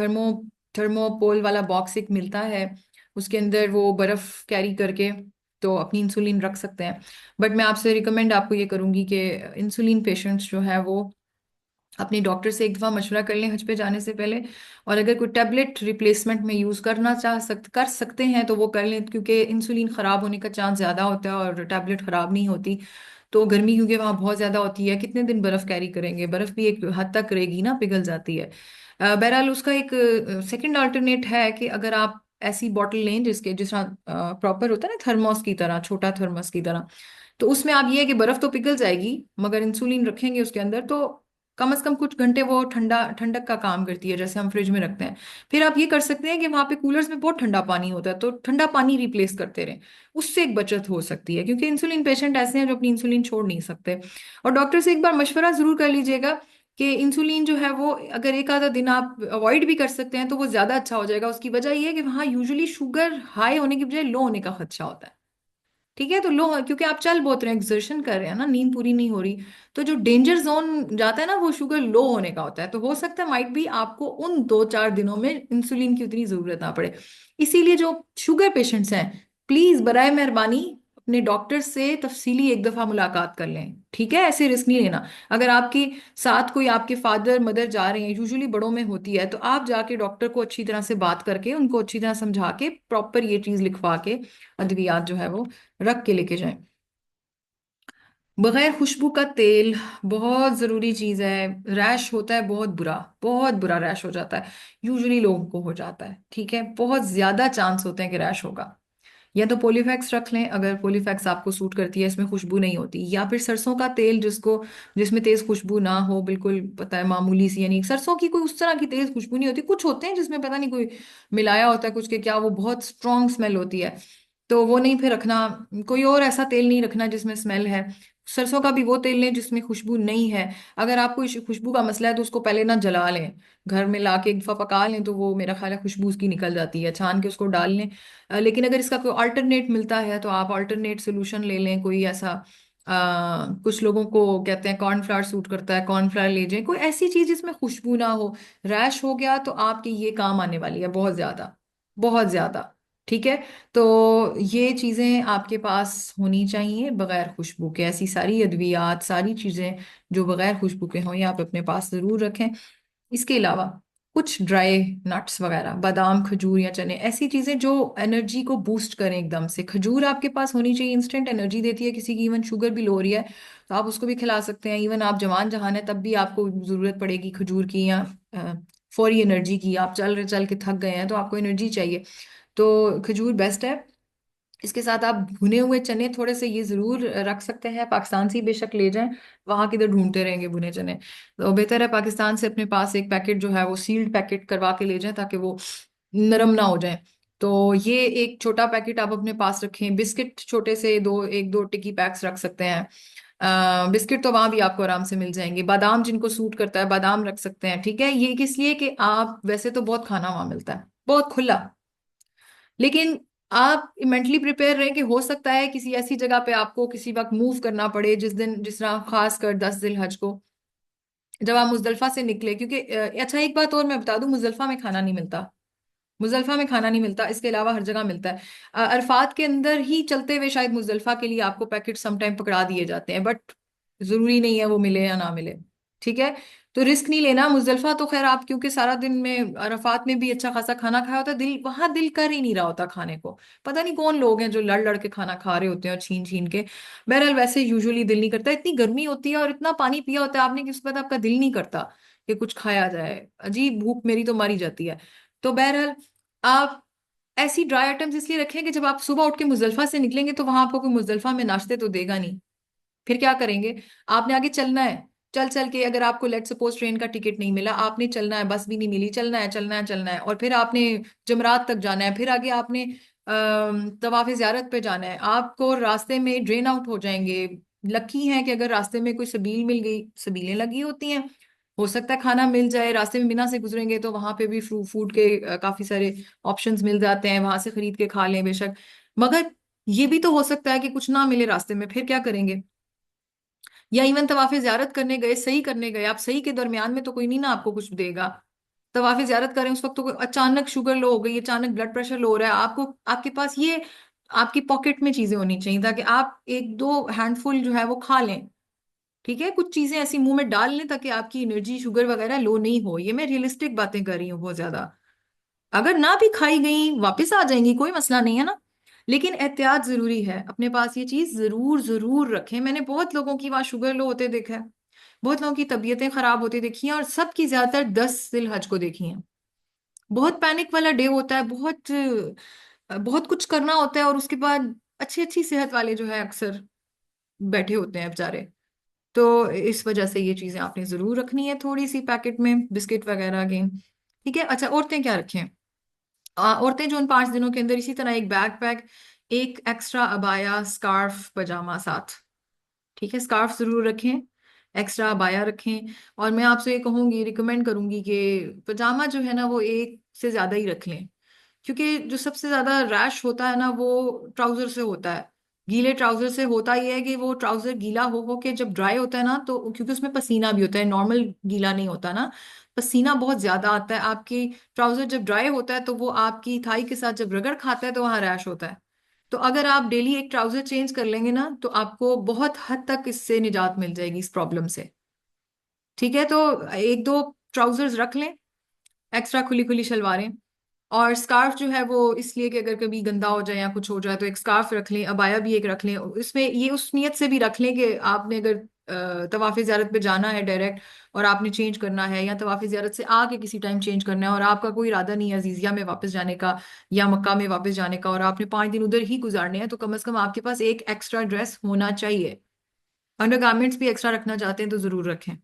थर्मोपोल वाला बॉक्स एक मिलता है, उसके अंदर वो बर्फ कैरी करके तो अपनी इंसुलिन रख सकते हैं। बट मैं आपसे रिकमेंड आपको ये करूंगी कि इंसुलिन पेशेंट्स जो है वो अपने डॉक्टर से एक दफ़ा मशवरा कर लें हज पे जाने से पहले। और अगर कोई टैबलेट रिप्लेसमेंट में यूज़ करना कर सकते हैं तो वो कर लें, क्योंकि इंसुलिन ख़राब होने का चांस ज़्यादा होता है और टैबलेट ख़राब नहीं होती। तो गर्मी क्योंकि वहाँ बहुत ज़्यादा होती है, कितने दिन बर्फ़ कैरी करेंगे? बर्फ़ भी एक हद तक रहेगी ना, पिघल जाती है। बहरहाल उसका एक सेकंड अल्टरनेट है कि अगर आप ऐसी बॉटल लें जिसके जिस प्रॉपर होता है ना, थर्मोस की तरह, छोटा थर्मोस की तरह। तो उसमें आप, ये है कि बर्फ तो पिघल जाएगी, मगर इंसुलिन रखेंगे उसके अंदर तो कम से कम कुछ घंटे वो ठंडा ठंडक का काम करती है, जैसे हम फ्रिज में रखते हैं। फिर आप ये कर सकते हैं कि वहां पे कूलर्स में बहुत ठंडा पानी होता है, तो ठंडा पानी रिप्लेस करते रहें। उससे एक बचत हो सकती है, क्योंकि इंसुलिन पेशेंट ऐसे हैं जो अपनी इंसुलिन छोड़ नहीं सकते। और डॉक्टर से एक बार मशवरा जरूर कर लीजिएगा कि इंसुलिन जो है वो अगर एक आधा दिन आप अवॉइड भी कर सकते हैं तो वो ज्यादा अच्छा हो जाएगा। उसकी वजह ये है कि वहाँ यूजुअली शुगर हाई होने की बजाय लो होने का खदशा होता है। ठीक है, तो लो, क्योंकि आप चल बहुत रहे हैं, एक्सर्शन कर रहे हैं ना, नींद पूरी नहीं हो रही, तो जो डेंजर जोन जाता है ना, वो शुगर लो होने का होता है। तो हो सकता है माइट भी आपको उन 2-4 दिनों में इंसुलिन की उतनी जरूरत ना पड़े। इसीलिए जो शुगर पेशेंट्स हैं, प्लीज बराए मेहरबानी अपने डॉक्टर से तफसीली एक दफा मुलाकात कर लें। ठीक है, ऐसे रिस्क नहीं लेना। अगर आपके साथ कोई आपके फादर मदर जा रहे हैं, यूजुअली बड़ों में होती है, तो आप जाके डॉक्टर को अच्छी तरह से बात करके, उनको अच्छी तरह समझा के, प्रॉपर ये चीज लिखवा के अद्वियात जो है वो रख के लेके जाएं। बगैर खुशबू का तेल बहुत जरूरी चीज है। रैश होता है, बहुत बुरा रैश हो जाता है, यूजुअली लोगों को हो जाता है। ठीक है, बहुत ज्यादा चांस होते हैं कि रैश होगा। या तो पोलीफैक्स रख लें, अगर पोलीफैक्स आपको सूट करती है, इसमें खुशबू नहीं होती। या फिर सरसों का तेल, जिसमें तेज खुशबू ना हो, बिल्कुल पता है मामूली सी, यानी सरसों की कोई उस तरह की तेज खुशबू नहीं होती। कुछ होते हैं जिसमें पता नहीं कोई मिलाया होता है कुछ के क्या, वो बहुत स्ट्रॉन्ग स्मेल होती है, तो वो नहीं फिर रखना। कोई और ऐसा तेल नहीं रखना जिसमें स्मेल है। सरसों का भी वो तेल लें जिसमें खुशबू नहीं है। अगर आपको इस खुशबू का मसला है तो उसको पहले ना जला लें, घर में ला के एक दफा पका लें, तो वो मेरा ख्याल है खुशबू उसकी निकल जाती है, छान के उसको डाल लें। लेकिन अगर इसका कोई अल्टरनेट मिलता है तो आप अल्टरनेट सोल्यूशन ले लें, कोई ऐसा कुछ लोगों को कहते हैं कॉर्नफ्लावर सूट करता है, कॉर्नफ्लावर ले जाएं, कोई ऐसी चीज जिसमें खुशबू ना हो। रैश हो गया तो आपकी ये काम आने वाली है बहुत ज्यादा, बहुत ज्यादा। ठीक है, तो ये चीजें आपके पास होनी चाहिए बगैर खुशबू के। ऐसी सारी अद्वियात, सारी चीजें जो बगैर खुशबू के हों, ये आप अपने पास जरूर रखें। इसके अलावा कुछ ड्राई नट्स वगैरह, बादाम, खजूर या चने, ऐसी चीजें जो एनर्जी को बूस्ट करें एकदम से। खजूर आपके पास होनी चाहिए, इंस्टेंट एनर्जी देती है। किसी की इवन शुगर भी लो हो रही है तो आप उसको भी खिला सकते हैं। इवन आप जवान जहान है तब भी आपको जरूरत पड़ेगी खजूर की, या फौरी एनर्जी की। आप चल के थक गए हैं तो आपको एनर्जी चाहिए, तो खजूर बेस्ट है। इसके साथ आप भुने हुए चने थोड़े से ये जरूर रख सकते हैं, पाकिस्तान से ही बेशक ले जाएं, वहां किधर ढूंढते रहेंगे भुने चने। तो बेहतर है पाकिस्तान से अपने पास एक पैकेट जो है वो सील्ड पैकेट करवा के ले जाएं, ताकि वो नरम ना हो जाए। तो ये एक छोटा पैकेट आप अपने पास रखें। बिस्किट छोटे से दो, एक दो टिकी पैक्स रख सकते हैं। बिस्किट तो वहां भी आपको आराम से मिल जाएंगे। बादाम जिनको सूट करता है बादाम रख सकते हैं। ठीक है, ये किस लिए कि आप वैसे तो बहुत खाना वहां मिलता है, बहुत खुला, लेकिन आप मेंटली प्रिपेयर रहे कि हो सकता है किसी ऐसी जगह पे आपको किसी वक्त मूव करना पड़े, जिस दिन, जिस तरह खास कर 10 जिल हज को जब आप मुजदलफा से निकले। क्योंकि अच्छा, एक बात और मैं बता दूं, मुजदलफा में खाना नहीं मिलता। मुजदलफा में खाना नहीं मिलता, इसके अलावा हर जगह मिलता है। अरफात के अंदर ही चलते हुए शायद मुजदलफा के लिए आपको पैकेट समटाइम पकड़ा दिए जाते हैं, बट जरूरी नहीं है वो मिले या ना मिले। ठीक है, तो रिस्क नहीं लेना। मुजदलफा तो खैर आप क्योंकि सारा दिन में अरफात में भी अच्छा खासा खाना खाया होता है, दिल वहां दिल कर ही नहीं रहा होता खाने को। पता नहीं कौन लोग हैं जो लड़ लड़ के खाना खा रहे होते हैं और छीन छीन के। बहरहाल वैसे यूजुअली दिल नहीं करता, इतनी गर्मी होती है और इतना पानी पिया होता है आपने कि उसके बाद आपका दिल नहीं करता कि कुछ खाया जाए। अजीब भूख मेरी तो मारी जाती है। तो बहरहाल आप ऐसी ड्राई आइटम्स इसलिए रखें कि जब आप सुबह उठ के मुजल्फा से निकलेंगे तो वहां आपको कोई मुजल्फा में नाश्ते तो देगा नहीं। फिर क्या करेंगे, आपने आगे चलना है। चल चल के, अगर आपको लेट सपोज ट्रेन का टिकट नहीं मिला, आपने चलना है, बस भी नहीं मिली, चलना है चलना है चलना है, और फिर आपने जमरात तक जाना है। फिर आगे आपने तवाफ ज़ियारत पे जाना है। आपको रास्ते में ड्रेन आउट हो जाएंगे। लकी है कि अगर रास्ते में कोई सबील मिल गई, सबीलें लगी होती हैं, हो सकता है खाना मिल जाए। रास्ते में बिना से गुजरेंगे तो वहां पे भी फूड के काफी सारे ऑप्शंस मिल जाते हैं, वहां से खरीद के खा लें बेशक। मगर ये भी तो हो सकता है कि कुछ ना मिले रास्ते में, फिर क्या करेंगे। या इवन तवाफे ज्यारत करने गए, सही करने गए, आप सही के दरमियान में तो कोई नहीं ना आपको कुछ देगा। तवाफे ज्यारत करें उस वक्त तो कोई अचानक शुगर लो हो गई, अचानक ब्लड प्रेशर लो हो रहा है, आपको आपके पास ये आपकी पॉकेट में चीजें होनी चाहिए ताकि आप एक दो हैंडफुल जो है वो खा लें। ठीक है, कुछ चीजें ऐसी मुंह में डाल लें ताकि आपकी एनर्जी शुगर वगैरह लो नहीं हो। ये मैं रियलिस्टिक बातें कर रही हूँ बहुत ज्यादा। अगर ना भी खाई गई वापस आ जाएंगी, कोई मसला नहीं है ना। लेकिन एहतियात जरूरी है, अपने पास ये चीज जरूर जरूर रखें। मैंने बहुत लोगों की वहां शुगर लो होते देखा है, बहुत लोगों की तबीयतें खराब होती देखी हैं, और सबकी ज्यादातर 10 जिल हज को देखी हैं। बहुत पैनिक वाला डे होता है, बहुत बहुत कुछ करना होता है, और उसके बाद अच्छी अच्छी सेहत वाले जो है अक्सर बैठे होते हैं बेचारे। तो इस वजह से ये चीजें आपने जरूर रखनी है थोड़ी सी पैकेट में, बिस्किट वगैरह के। ठीक है। अच्छा, औरतें क्या रखें? औरतें जो उन 5 दिनों के अंदर इसी तरह एक बैकपैक, एक एक्स्ट्रा अबाया, स्कार्फ, पजामा साथ। ठीक है, स्कार्फ जरूर रखें, एक्स्ट्रा अबाया रखें। और मैं आपसे ये कहूंगी, रिकमेंड करूंगी कि पजामा जो है ना वो एक से ज्यादा ही रख लें, क्योंकि जो सबसे ज्यादा रैश होता है ना वो ट्राउजर से होता है। गीले ट्राउजर से होता ही है कि वो ट्राउजर गीला हो के जब ड्राई होता है ना, तो क्योंकि उसमें पसीना भी होता है, नॉर्मल गीला नहीं होता ना, पसीना बहुत ज्यादा आता है आपकी। ट्राउजर जब ड्राई होता है तो वो आपकी थाई के साथ जब रगड़ खाता है तो वहां रैश होता है। तो अगर आप डेली एक ट्राउजर चेंज कर लेंगे ना, तो आपको बहुत हद तक इससे निजात मिल जाएगी, इस प्रॉब्लम से। ठीक है, तो एक दो ट्राउजर्स रख लें, एक्स्ट्रा खुली खुली शलवारें। और स्कार्फ जो है वो इसलिए कि अगर कभी गंदा हो जाए या कुछ हो जाए तो एक स्कार्फ रख लें, अबाया भी एक रख लें। इसमें ये उस नियत से भी रख लें कि आपने अगर तवाफ़े ज़ियारत पे जाना है डायरेक्ट, और आपने चेंज करना है, या तवाफ़े ज़ियारत से आके किसी टाइम चेंज करना है, और आपका कोई इरादा नहीं है अजीज़िया में वापस जाने का या मक्का में वापस जाने का, और आपने 5 दिन उधर ही गुजारने हैं, तो कम से कम आपके पास एक एक्स्ट्रा ड्रेस होना चाहिए। अंडरगारमेंट्स भी एक्स्ट्रा रखना चाहते हैं तो ज़रूर रखें।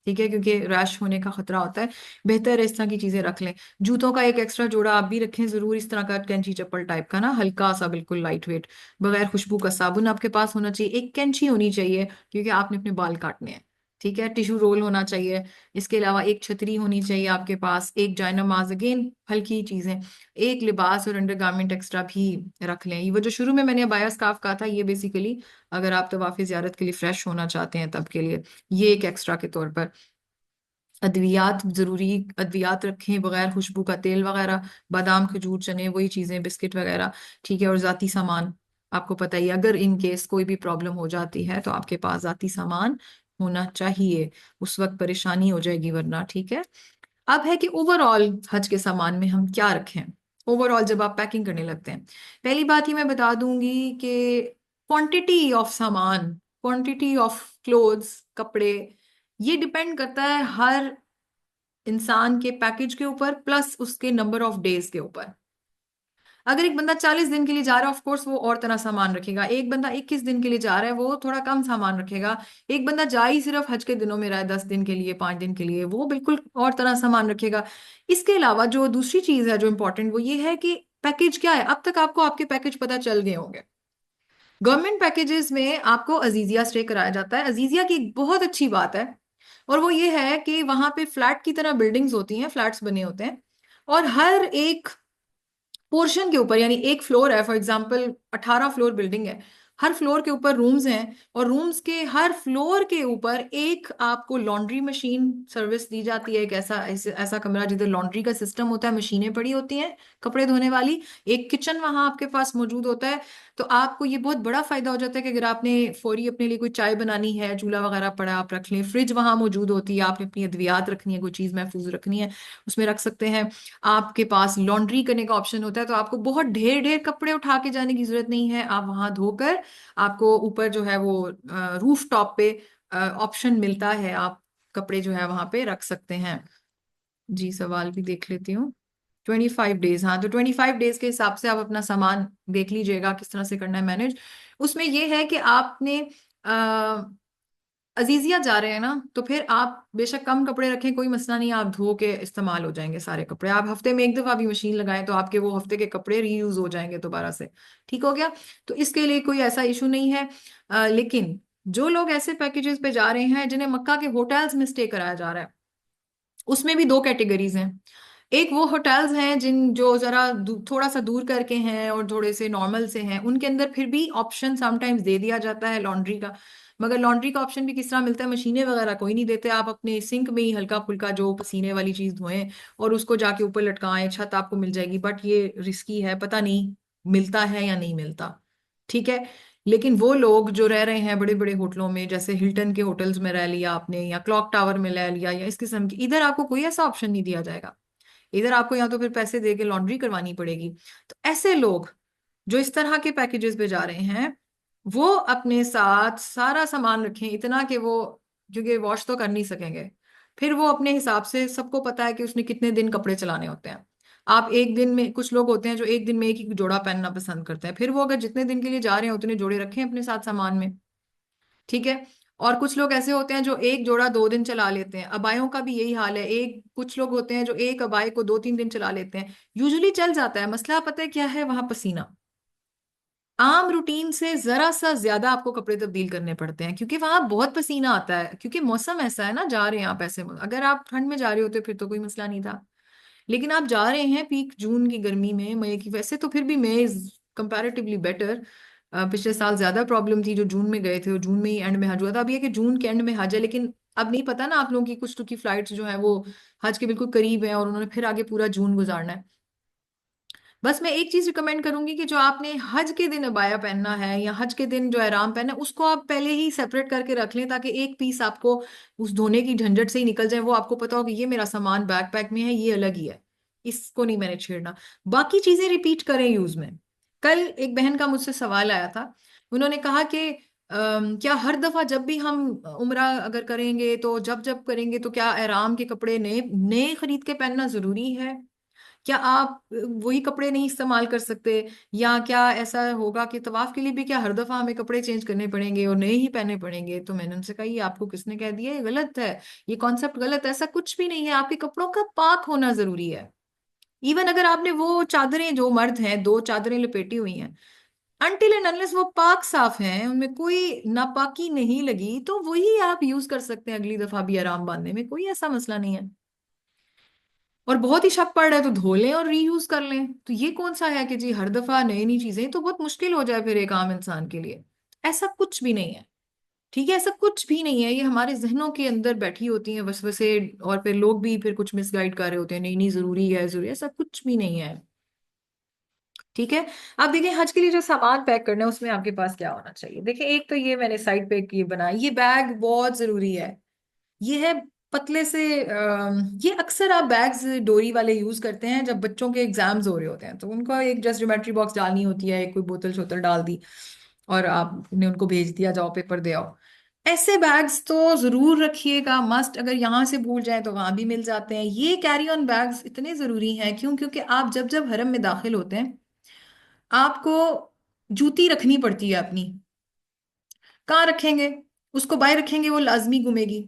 ठीक है, क्योंकि रैश होने का खतरा होता है। बेहतर है इस तरह की चीजें रख लें। जूतों का एक एक्स्ट्रा जोड़ा आप भी रखें जरूर, इस तरह का कैंची चप्पल टाइप का ना, हल्का सा, बिल्कुल लाइट वेट। बगैर खुशबू का साबुन आपके पास होना चाहिए, एक कैंची होनी चाहिए क्योंकि आपने अपने बाल काटने हैं। ठीक है, टिश्यू रोल होना चाहिए। इसके अलावा एक छतरी होनी चाहिए आपके पास, एक जायनमाज, अगेन हल्की चीजें। एक लिबास और अंडरगारमेंट एक्स्ट्रा भी रख लें। ये वो जो शुरू में मैंने बाया स्कार्फ कहा था, ये बेसिकली अगर आप तवाफ़े ज़ियारत के लिए फ्रेश होना चाहते हैं तब के लिए, ये एक एक्स्ट्रा के तौर पर। अद्वियात जरूरी, अद्वियात रखें, बगैर खुशबू का तेल वगैरह, बादाम, खजूर, चने, वही चीजें, बिस्किट वगैरह। ठीक है, और जाती सामान, आपको पता ही है, अगर इन केस कोई भी प्रॉब्लम हो जाती है तो आपके पास जाती सामान होना चाहिए, उस वक्त परेशानी हो जाएगी वरना। ठीक है। अब है कि ओवरऑल हज के सामान में हम क्या रखें। ओवरऑल जब आप पैकिंग करने लगते हैं, पहली बात ही मैं बता दूंगी कि क्वांटिटी ऑफ सामान, क्वांटिटी ऑफ क्लोथ्स, कपड़े, ये डिपेंड करता है हर इंसान के पैकेज के ऊपर, प्लस उसके नंबर ऑफ डेज के ऊपर। अगर एक बंदा 40 दिन के लिए जा रहा है, ऑफ कोर्स वो और तरह सामान रखेगा। एक बंदा 21 दिन के लिए जा रहा है, वो थोड़ा कम सामान रखेगा। एक बंदा जा ही सिर्फ हज के दिनों में रहा है, 10 दिन के लिए, 5 दिन के लिए, वो बिल्कुल और तरह सामान रखेगा। इसके अलावा जो दूसरी चीज है जो इंपॉर्टेंट, वो ये है कि पैकेज क्या है। अब तक आपको आपके पैकेज पता चल गए होंगे। गवर्नमेंट पैकेजेस में आपको अजीजिया स्टे कराया जाता है। अजीजिया की एक बहुत अच्छी बात है, और वो ये है कि वहां पे फ्लैट की तरह बिल्डिंग्स होती हैं, फ्लैट्स बने होते हैं, और हर एक पोर्शन के ऊपर, यानी एक फ्लोर है फॉर एग्जांपल, 18 फ्लोर बिल्डिंग है, हर फ्लोर के ऊपर रूम्स हैं, और रूम्स के हर फ्लोर के ऊपर एक आपको लॉन्ड्री मशीन सर्विस दी जाती है। एक ऐसा कमरा जिधर लॉन्ड्री का सिस्टम होता है, मशीनें पड़ी होती हैं कपड़े धोने वाली। एक किचन वहां आपके पास मौजूद होता है। तो आपको ये बहुत बड़ा फायदा हो जाता है कि अगर आपने फौरी अपने लिए कोई चाय बनानी है, चूल्हा वगैरह पड़ा, आप रख लें। फ्रिज वहां मौजूद होती है, आपने अपनी अद्वियात रखनी है, कोई चीज महफूज रखनी है, उसमें रख सकते हैं। आपके पास लॉन्ड्री करने का ऑप्शन होता है, तो आपको बहुत ढेर ढेर कपड़े उठा के जाने की जरूरत नहीं है। आप वहां धोकर, आपको ऊपर जो है वो रूफ टॉप पे ऑप्शन मिलता है, आप कपड़े जो है वहां पे रख सकते हैं। जी, सवाल भी देख लेती हूँ। 25 डेज, हाँ, तो 25 डेज के हिसाब से आप अपना सामान देख लीजिएगा किस तरह से करना है मैनेज। उसमें यह है कि आपने अजीजिया जा रहे हैं ना, तो फिर आप बेशक कम कपड़े रखें, कोई मसला नहीं, आप धो के इस्तेमाल हो जाएंगे सारे कपड़े। आप हफ्ते में एक दफा भी मशीन लगाएं तो आपके वो हफ्ते के कपड़े रीयूज हो जाएंगे दोबारा से। ठीक हो गया। तो इसके लिए कोई ऐसा इशू नहीं है। लेकिन जो लोग ऐसे पैकेजेस पे जा रहे हैं जिन्हें मक्का के होटल्स में स्टे कराया जा रहा है, उसमें भी दो कैटेगरीज हैं। एक वो होटल्स हैं जिन जो जरा थोड़ा सा दूर करके हैं और थोड़े से नॉर्मल से हैं, उनके अंदर फिर भी ऑप्शन समटाइम्स दे दिया जाता है लॉन्ड्री का। मगर लॉन्ड्री का ऑप्शन भी किस तरह मिलता है, मशीनें वगैरह कोई नहीं देते। आप अपने सिंक में ही हल्का फुल्का जो पसीने वाली चीज धोएं और उसको जाके ऊपर लटकाएं, छत आपको मिल जाएगी। बट ये रिस्की है, पता नहीं मिलता है या नहीं मिलता। ठीक है। लेकिन वो लोग जो रह रहे हैं बड़े बड़े होटलों में, जैसे हिल्टन के होटल्स में रह लिया आपने, या क्लॉक टावर में रह लिया, या इस किस्म की, इधर आपको कोई ऐसा ऑप्शन नहीं दिया जाएगा। इधर आपको या तो फिर पैसे दे के लॉन्ड्री करवानी पड़ेगी। तो ऐसे लोग जो इस तरह के पैकेजेस पे जा रहे हैं, वो अपने साथ सारा सामान रखें, इतना कि वो, क्योंकि वॉश तो कर नहीं सकेंगे, फिर वो अपने हिसाब से, सबको पता है कि उसने कितने दिन कपड़े चलाने होते हैं। आप एक दिन में, कुछ लोग होते हैं जो एक दिन में एक ही जोड़ा पहनना पसंद करते हैं, फिर वो अगर जितने दिन के लिए जा रहे हैं उतने जोड़े रखें अपने साथ सामान में। ठीक है। और कुछ लोग ऐसे होते हैं जो एक जोड़ा 2 दिन चला लेते हैं, अबायों का भी यही हाल है। एक कुछ लोग होते हैं जो एक अबाए को 2-3 दिन चला लेते हैं, यूजुअली चल जाता है। मसला पता है क्या है? वहां पसीना। आम रूटीन से जरा सा ज्यादा आपको कपड़े तब्दील करने पड़ते हैं, क्योंकि वहां बहुत पसीना आता है, क्योंकि मौसम ऐसा है ना, जा रहे हैं आप ऐसे। अगर आप ठंड में जा रहे होते फिर तो कोई मसला नहीं था, लेकिन आप जा रहे हैं पीक जून की गर्मी में, मई की। वैसे तो फिर भी मई इज कंपैरेटिवली बेटर। पिछले साल ज्यादा प्रॉब्लम थी, जो जून में गए थे, और जून में ही एंड में हज हुआ था। अब ये कि जून के एंड में हज है, लेकिन अब नहीं पता ना आप लोगों की, कुछ की फ्लाइट्स जो है वो हज के बिल्कुल करीब है, और उन्होंने फिर आगे पूरा जून गुजारना है। बस मैं एक चीज रिकमेंड करूंगी कि जो आपने हज के दिन अबाया पहनना है या हज के दिन जो एहराम पहनना है, उसको आप पहले ही सेपरेट करके रख लें, ताकि एक पीस आपको उस धोने की झंझट से ही निकल जाए। वो आपको पता हो कि ये मेरा सामान बैकपैक में है, ये अलग ही है, इसको नहीं मैंने छेड़ना। बाकी चीजें रिपीट करें यूज में। कल एक बहन का मुझसे सवाल आया था। उन्होंने कहा कि क्या हर दफा जब भी हम उम्रा अगर करेंगे, तो जब जब करेंगे, तो क्या एहराम के कपड़े नए नए खरीद के पहनना जरूरी है? क्या आप वही कपड़े नहीं इस्तेमाल कर सकते? या क्या ऐसा होगा कि तवाफ के लिए भी क्या हर दफा हमें कपड़े चेंज करने पड़ेंगे और नए ही पहनने पड़ेंगे? तो मैंने उनसे कहा, ये आपको किसने कह दिया? ये गलत है, ये कॉन्सेप्ट गलत है। ऐसा कुछ भी नहीं है, आपके कपड़ों का पाक होना जरूरी है। इवन अगर आपने वो चादरें, जो मर्द हैं 2 चादरें लपेटी हुई हैं, अनटिल एंड अनलेस वो पाक साफ हैं, उनमें कोई नापाकी नहीं लगी, तो वही आप यूज कर सकते हैं अगली दफा भी आराम बांधने में, कोई ऐसा मसला नहीं है। और बहुत ही शक पड़ रहा है तो धो लें और रीयूज कर लें। तो ये कौन सा है कि जी हर दफा नई नई चीजें, तो बहुत मुश्किल हो जाए फिर एक आम इंसान के लिए। ऐसा कुछ भी नहीं है। ठीक है, ऐसा कुछ भी नहीं है। ये हमारे जहनों के अंदर बैठी होती हैं वसवसे, और फिर लोग भी फिर कुछ मिसगाइड कर रहे होते हैं, नहीं नहीं जरूरी है, जरूरी है। ऐसा कुछ भी नहीं है। ठीक है। अब देखिए, हज के लिए जो सामान पैक करना है उसमें आपके पास क्या होना चाहिए। देखिए, एक तो ये मैंने साइड पे ये बनाया, ये बैग बहुत जरूरी है। ये है पतले से ये अक्सर आप बैग्स डोरी वाले यूज करते हैं जब बच्चों के एग्जाम्स हो रहे होते हैं, तो उनको एक जस्ट ज्योमेट्री बॉक्स डालनी होती है, एक कोई बोतल शोतल डाल दी, और आपने उनको भेज दिया, जाओ पेपर दे आओ। ऐसे बैग्स तो जरूर रखिएगा, मस्ट। अगर यहाँ से भूल जाए तो वहां भी मिल जाते हैं। ये कैरी ऑन बैग्स इतने जरूरी हैं, क्यों? क्योंकि आप जब जब हरम में दाखिल होते हैं, आपको जूती रखनी पड़ती है अपनी। कहाँ रखेंगे? उसको बाहर रखेंगे, वो लाजमी घूमेगी।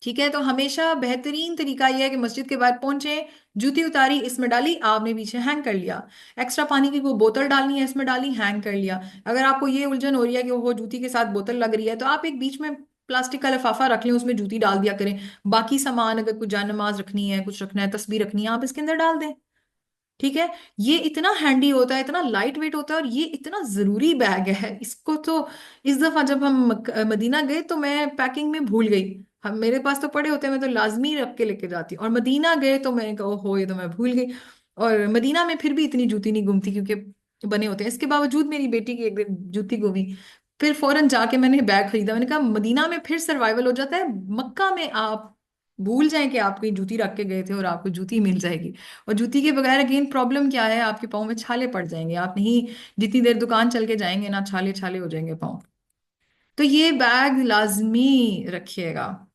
ठीक है, तो हमेशा बेहतरीन तरीका यह है कि मस्जिद के बाद पहुंचे, जूती उतारी, इसमें डाली, आपने पीछे हैंग कर लिया। एक्स्ट्रा पानी की कोई बोतल डालनी है, इसमें डाली, हैंग कर लिया। अगर आपको ये उलझन हो रही है कि वो जूती के साथ बोतल लग रही है, तो आप एक बीच में प्लास्टिक का लिफाफा रख लें, उसमें जूती डाल दिया करें। बाकी सामान, अगर कुछ जान नमाज रखनी है, कुछ रखना है, तस्बीह रखनी है, आप इसके अंदर डाल दें। ठीक है। ये इतना हैंडी होता है, इतना लाइट वेट होता है, और ये इतना जरूरी बैग है। इसको तो इस दफा जब हम मदीना गए तो मैं पैकिंग में भूल गई। हम, मेरे पास तो पड़े होते हैं, मैं तो लाजमी रख के लेके जाती हूँ। और मदीना गए तो मैंने कहा, हो, ये तो मैं भूल गई। और मदीना में फिर भी इतनी जूती नहीं घूमती, क्योंकि बने होते हैं। इसके बावजूद मेरी बेटी की एक दिन जूती घूमी। फिर फौरन जाके मैंने बैग खरीदा। मैंने कहा, मदीना में फिर सर्वाइवल हो जाता है, मक्का में आप भूल जाएं कि आप कहीं जूती रख के गए थे, और आपको जूती मिल जाएगी। और जूती के बगैर अगेन प्रॉब्लम क्या है, आपके पाँव में छाले पड़ जाएंगे। आप नहीं, जितनी देर दुकान चल के जाएंगे ना, छाले छाले हो जाएंगे पाँव। तो ये बैग लाजमी रखिएगा।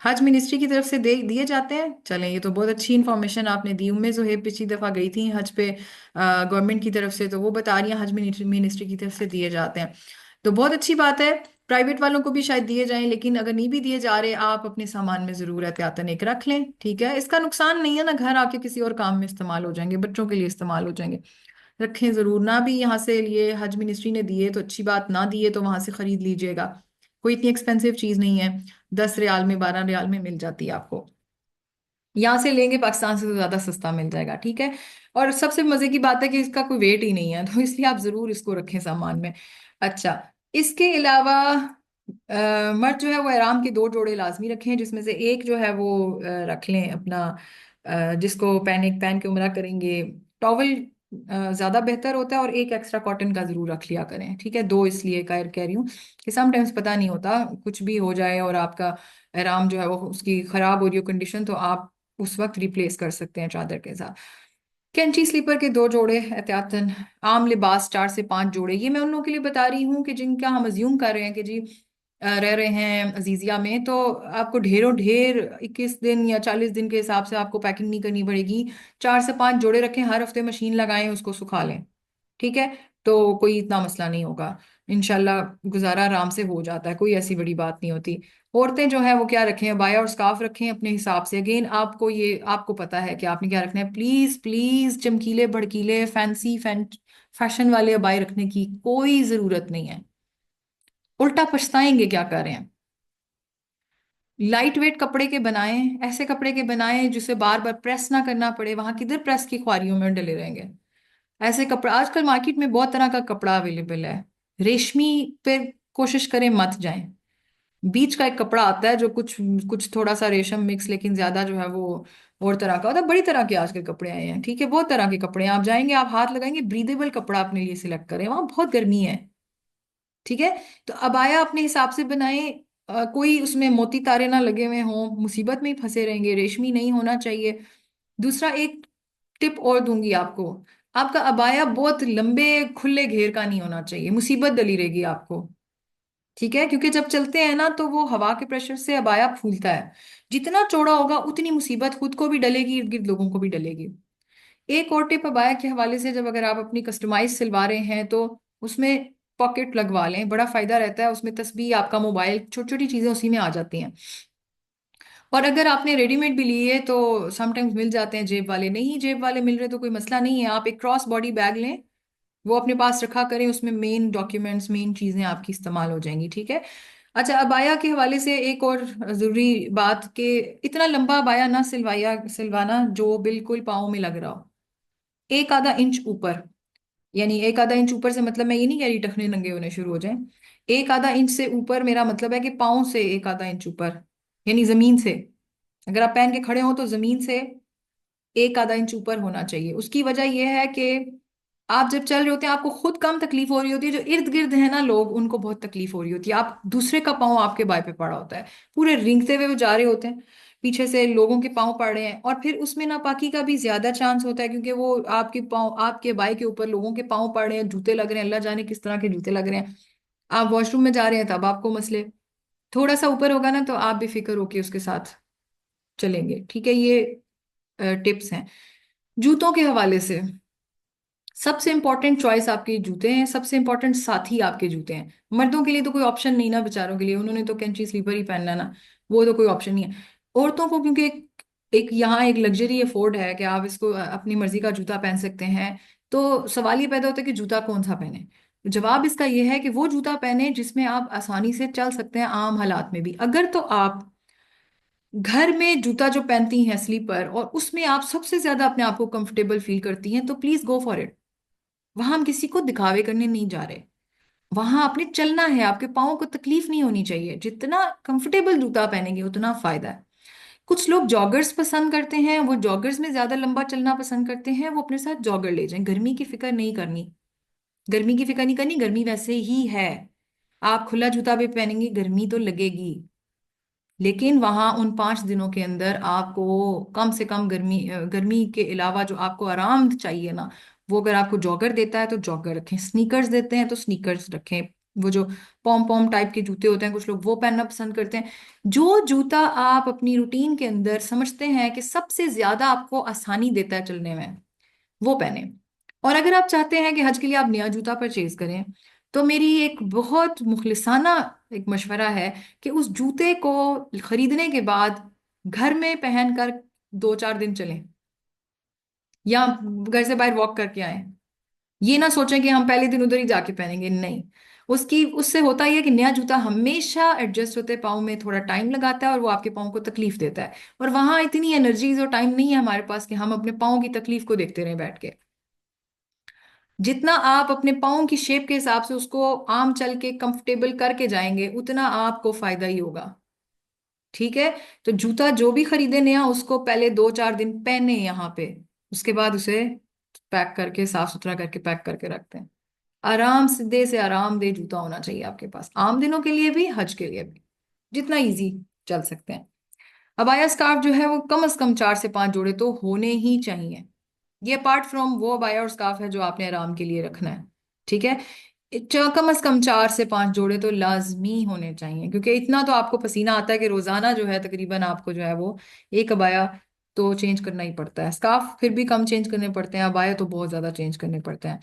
हज मिनिस्ट्री की तरफ से दे दिए जाते हैं। चलें, ये तो बहुत अच्छी इन्फॉर्मेशन आपने दी। उम्मे ज़ुहैब पिछली दफ़ा गई थी हज पे गवर्नमेंट की तरफ से, तो वो बता रही हैं हज मिनिस्ट्री की तरफ से दिए जाते हैं। तो बहुत अच्छी बात है। प्राइवेट वालों को भी शायद दिए जाएं, लेकिन अगर नहीं भी दिए जा रहे, आप अपने सामान में ज़रूर एहतियातन एक रख लें। ठीक है, इसका नुकसान नहीं है ना, घर आके किसी और काम में इस्तेमाल हो जाएंगे, बच्चों के लिए इस्तेमाल हो जाएंगे। रखें जरूर। ना भी यहाँ से लिए, हज मिनिस्ट्री ने दिए तो अच्छी बात, ना दिए तो वहां से खरीद लीजिएगा। कोई इतनी एक्सपेंसिव चीज नहीं है, 10 रियाल में, 12 रियाल में मिल जाती है आपको। यहाँ से लेंगे पाकिस्तान से तो ज्यादा सस्ता मिल जाएगा। ठीक है। और सबसे मजे की बात है कि इसका कोई वेट ही नहीं है, तो इसलिए आप जरूर इसको रखें सामान में। अच्छा, इसके अलावा मर्द जो है वो आराम के 2 जोड़े लाजमी रखें, जिसमें से एक जो है वो रख लें अपना, जिसको पहन के उम्रा करेंगे। टॉवल ज्यादा बेहतर होता है, और एक एक्स्ट्रा कॉटन का जरूर रख लिया करें। ठीक है, दो इसलिए कह रही हूँ कि समटाइम्स पता नहीं होता, कुछ भी हो जाए और आपका आराम जो है वो उसकी खराब हो रही हो कंडीशन, तो आप उस वक्त रिप्लेस कर सकते हैं चादर के साथ। कैंची स्लीपर के 2 जोड़े एहतियातन। आम लिबास 4 से 5 जोड़े। ये मैं उन लोगों के लिए बता रही हूँ कि जिनका हम अज्यूम कर रहे हैं कि जी रह रहे हैं अजीजिया में, तो आपको ढेरों ढेर 21 दिन या 40 दिन के हिसाब से आपको पैकिंग नहीं करनी पड़ेगी। 4 से 5 जोड़े रखें, हर हफ्ते मशीन लगाएं, उसको सुखा लें। ठीक है, तो कोई इतना मसला नहीं होगा। इंशाल्लाह गुजारा आराम से हो जाता है, कोई ऐसी बड़ी बात नहीं होती। औरतें जो है वो क्या रखें, अबाया और स्कार्फ रखें अपने हिसाब से। अगेन आपको ये आपको पता है कि आपने क्या रखना है। प्लीज प्लीज चमकीले भड़कीले फैंसी फैशन वाले अबाए रखने की कोई जरूरत नहीं है, उल्टा पछताएंगे क्या कर रहे हैं। लाइट वेट कपड़े के बनाएं, ऐसे कपड़े के बनाएं जिसे बार बार प्रेस ना करना पड़े, वहां किधर प्रेस की ख्वारियों में डले रहेंगे। ऐसे कपड़ा आजकल मार्केट में बहुत तरह का कपड़ा अवेलेबल है। रेशमी पे कोशिश करें मत जाएं। बीच का एक कपड़ा आता है जो कुछ कुछ थोड़ा सा रेशम मिक्स, लेकिन ज्यादा जो है वो और तरह का होता है। बड़ी तरह के आजकल कपड़े आए हैं, ठीक है, बहुत तरह के कपड़े हैं। आप जाएंगे, आप हाथ लगाएंगे, ब्रीदेबल कपड़ा अपने लिए सिलेक्ट करें, वहां बहुत गर्मी है। ठीक है, तो अबाया अपने हिसाब से बनाएं। कोई उसमें मोती तारे ना लगे हुए हों, मुसीबत में ही फंसे रहेंगे, रेशमी नहीं होना चाहिए। दूसरा एक टिप और दूंगी आपको, आपका अबाया बहुत लंबे खुले घेर का नहीं होना चाहिए, मुसीबत डली रहेगी आपको। ठीक है, क्योंकि जब चलते हैं ना तो वो हवा के प्रेशर से अबाया फूलता है। जितना चौड़ा होगा उतनी मुसीबत खुद को भी डलेगी, इर्द गिर्द लोगों को भी डलेगी। एक और टिप अबाया के हवाले से, जब अगर आप अपनी कस्टमाइज सिलवा रहे हैं तो उसमें पॉकेट लगवा लें, बड़ा फायदा रहता है उसमें। तस्बीह, आपका मोबाइल, छोटी छोटी चीजें उसी में आ जाती हैं। और अगर आपने रेडीमेड भी लिए तो समटाइम्स मिल जाते हैं जेब वाले, नहीं जेब वाले मिल रहे तो कोई मसला नहीं है, आप एक क्रॉस बॉडी बैग लें, वो अपने पास रखा करें, उसमें मेन डॉक्यूमेंट्स मेन चीजें आपकी इस्तेमाल हो जाएंगी। ठीक है। अच्छा, अबाया के हवाले से एक और जरूरी बात कि इतना लंबा अबाया ना सिलवाना जो बिल्कुल पाँव में लग रहा हो। 1 आधा इंच ऊपर, यानी 1 आधा इंच ऊपर से मतलब मैं ये नहीं कह रही टखने नंगे होने शुरू हो जाएं। 1 आधा इंच से ऊपर मेरा मतलब है कि पाँव से 1 आधा इंच ऊपर, यानी जमीन से। अगर आप पहन के खड़े हो तो जमीन से 1 आधा इंच ऊपर होना चाहिए। उसकी वजह यह है कि आप जब चल रहे होते हैं आपको खुद कम तकलीफ हो रही होती है, जो इर्द गिर्द है ना लोग, उनको बहुत तकलीफ हो रही होती है। आप दूसरे का पाँव आपके बाय पे पड़ा होता है, पूरे रेंगते हुए वो जा रहे होते हैं, पीछे से लोगों के पाँव पड़ रहे हैं, और फिर उसमें नापाकी का भी ज्यादा चांस होता है, क्योंकि वो आपके पाँव, आपके बाय के ऊपर लोगों के पाँव पड़ रहे हैं, जूते लग रहे हैं, अल्लाह जाने किस तरह के जूते लग रहे हैं। आप वॉशरूम में जा रहे हैं तब आपको मसले। थोड़ा सा ऊपर होगा ना तो आप भी फिक्र होके उसके साथ चलेंगे। ठीक है, ये टिप्स हैं। जूतों के हवाले से सबसे इंपॉर्टेंट चॉइस आपके जूते हैं, सबसे इंपॉर्टेंट साथी आपके जूते हैं। मर्दों के लिए तो कोई ऑप्शन नहीं ना, बेचारों के लिए, उन्होंने तो कैंची स्लीपर ही पहनना ना, वो तो कोई ऑप्शन नहीं है। औरतों को क्योंकि एक यहाँ एक लग्जरी अफोर्ड है कि आप इसको अपनी मर्जी का जूता पहन सकते हैं, तो सवाल ये पैदा होता है कि जूता कौन सा पहने। जवाब इसका ये है कि वो जूता पहने जिसमें आप आसानी से चल सकते हैं आम हालात में भी। अगर तो आप घर में जूता जो पहनती हैं स्लीपर, और उसमें आप सबसे ज्यादा अपने आप को कंफर्टेबल फील करती हैं, तो प्लीज गो फॉर इट। वहां हम किसी को दिखावे करने नहीं जा रहे, वहां आपने चलना है, आपके पाँव को तकलीफ नहीं होनी चाहिए। जितना कंफर्टेबल जूता पहनेंगे उतना फायदा है। कुछ लोग जॉगर्स पसंद करते हैं, वो जॉगर्स में ज्यादा लंबा चलना पसंद करते हैं, वो अपने साथ जॉगर ले जाएं। गर्मी की फिक्र नहीं करनी, गर्मी की फिक्र नहीं करनी, गर्मी वैसे ही है। आप खुला जूता भी पहनेंगे गर्मी तो लगेगी, लेकिन वहां उन 5 दिनों के अंदर आपको कम से कम गर्मी के अलावा जो आपको आराम चाहिए ना, वो अगर आपको जॉगर देता है तो जॉगर रखें, स्नीकर्स देते हैं तो स्नीकर्स रखें। वो जो पॉम पॉम टाइप के जूते होते हैं कुछ लोग वो पहनना पसंद करते हैं। जो जूता आप अपनी रूटीन के अंदर समझते हैं कि सबसे ज्यादा आपको आसानी देता है चलने में, वो पहने। और अगर आप चाहते हैं कि हज के लिए आप नया जूता परचेज करें, तो मेरी एक बहुत मुखलिसाना एक मशवरा है कि उस जूते को खरीदने के बाद घर में पहनकर 2 4 दिन चलें, या घर से बाहर वॉक करके आए। ये ना सोचें कि हम पहले दिन उधर ही जाके पहनेंगे, नहीं। उसकी उससे होता ही है कि नया जूता हमेशा एडजस्ट होते पाँव में थोड़ा टाइम लगाता है, और वो आपके पाँव को तकलीफ देता है। और वहां इतनी एनर्जीज और टाइम नहीं है हमारे पास कि हम अपने पाँव की तकलीफ को देखते रहें बैठ के। जितना आप अपने पाँव की शेप के हिसाब से उसको आम चल के कंफर्टेबल करके जाएंगे, उतना आपको फायदा ही होगा। ठीक है, तो जूता जो भी खरीदे नया, उसको पहले 2 4 दिन पहने यहाँ पे, उसके बाद उसे पैक करके साफ सुथरा करके पैक करके रखते हैं। आराम से आरामदेह जूता होना चाहिए आपके पास, आम दिनों के लिए भी हज के लिए भी, जितना इजी चल सकते हैं। अबाया स्कार्फ जो है वो कम से कम 4 से 5 जोड़े तो होने ही चाहिए। ये अपार्ट फ्रॉम वो अबाया और स्कार्फ है जो आपने आराम के लिए रखना है। ठीक है, कम से कम 4 से 5 जोड़े तो लाजमी होने चाहिए, क्योंकि इतना तो आपको पसीना आता है कि रोजाना जो है तकरीबन आपको जो है वो एक अबाया तो चेंज करना ही पड़ता है। स्कार्फ फिर भी कम चेंज करने पड़ते हैं, अबाया तो बहुत ज्यादा चेंज करने पड़ते हैं।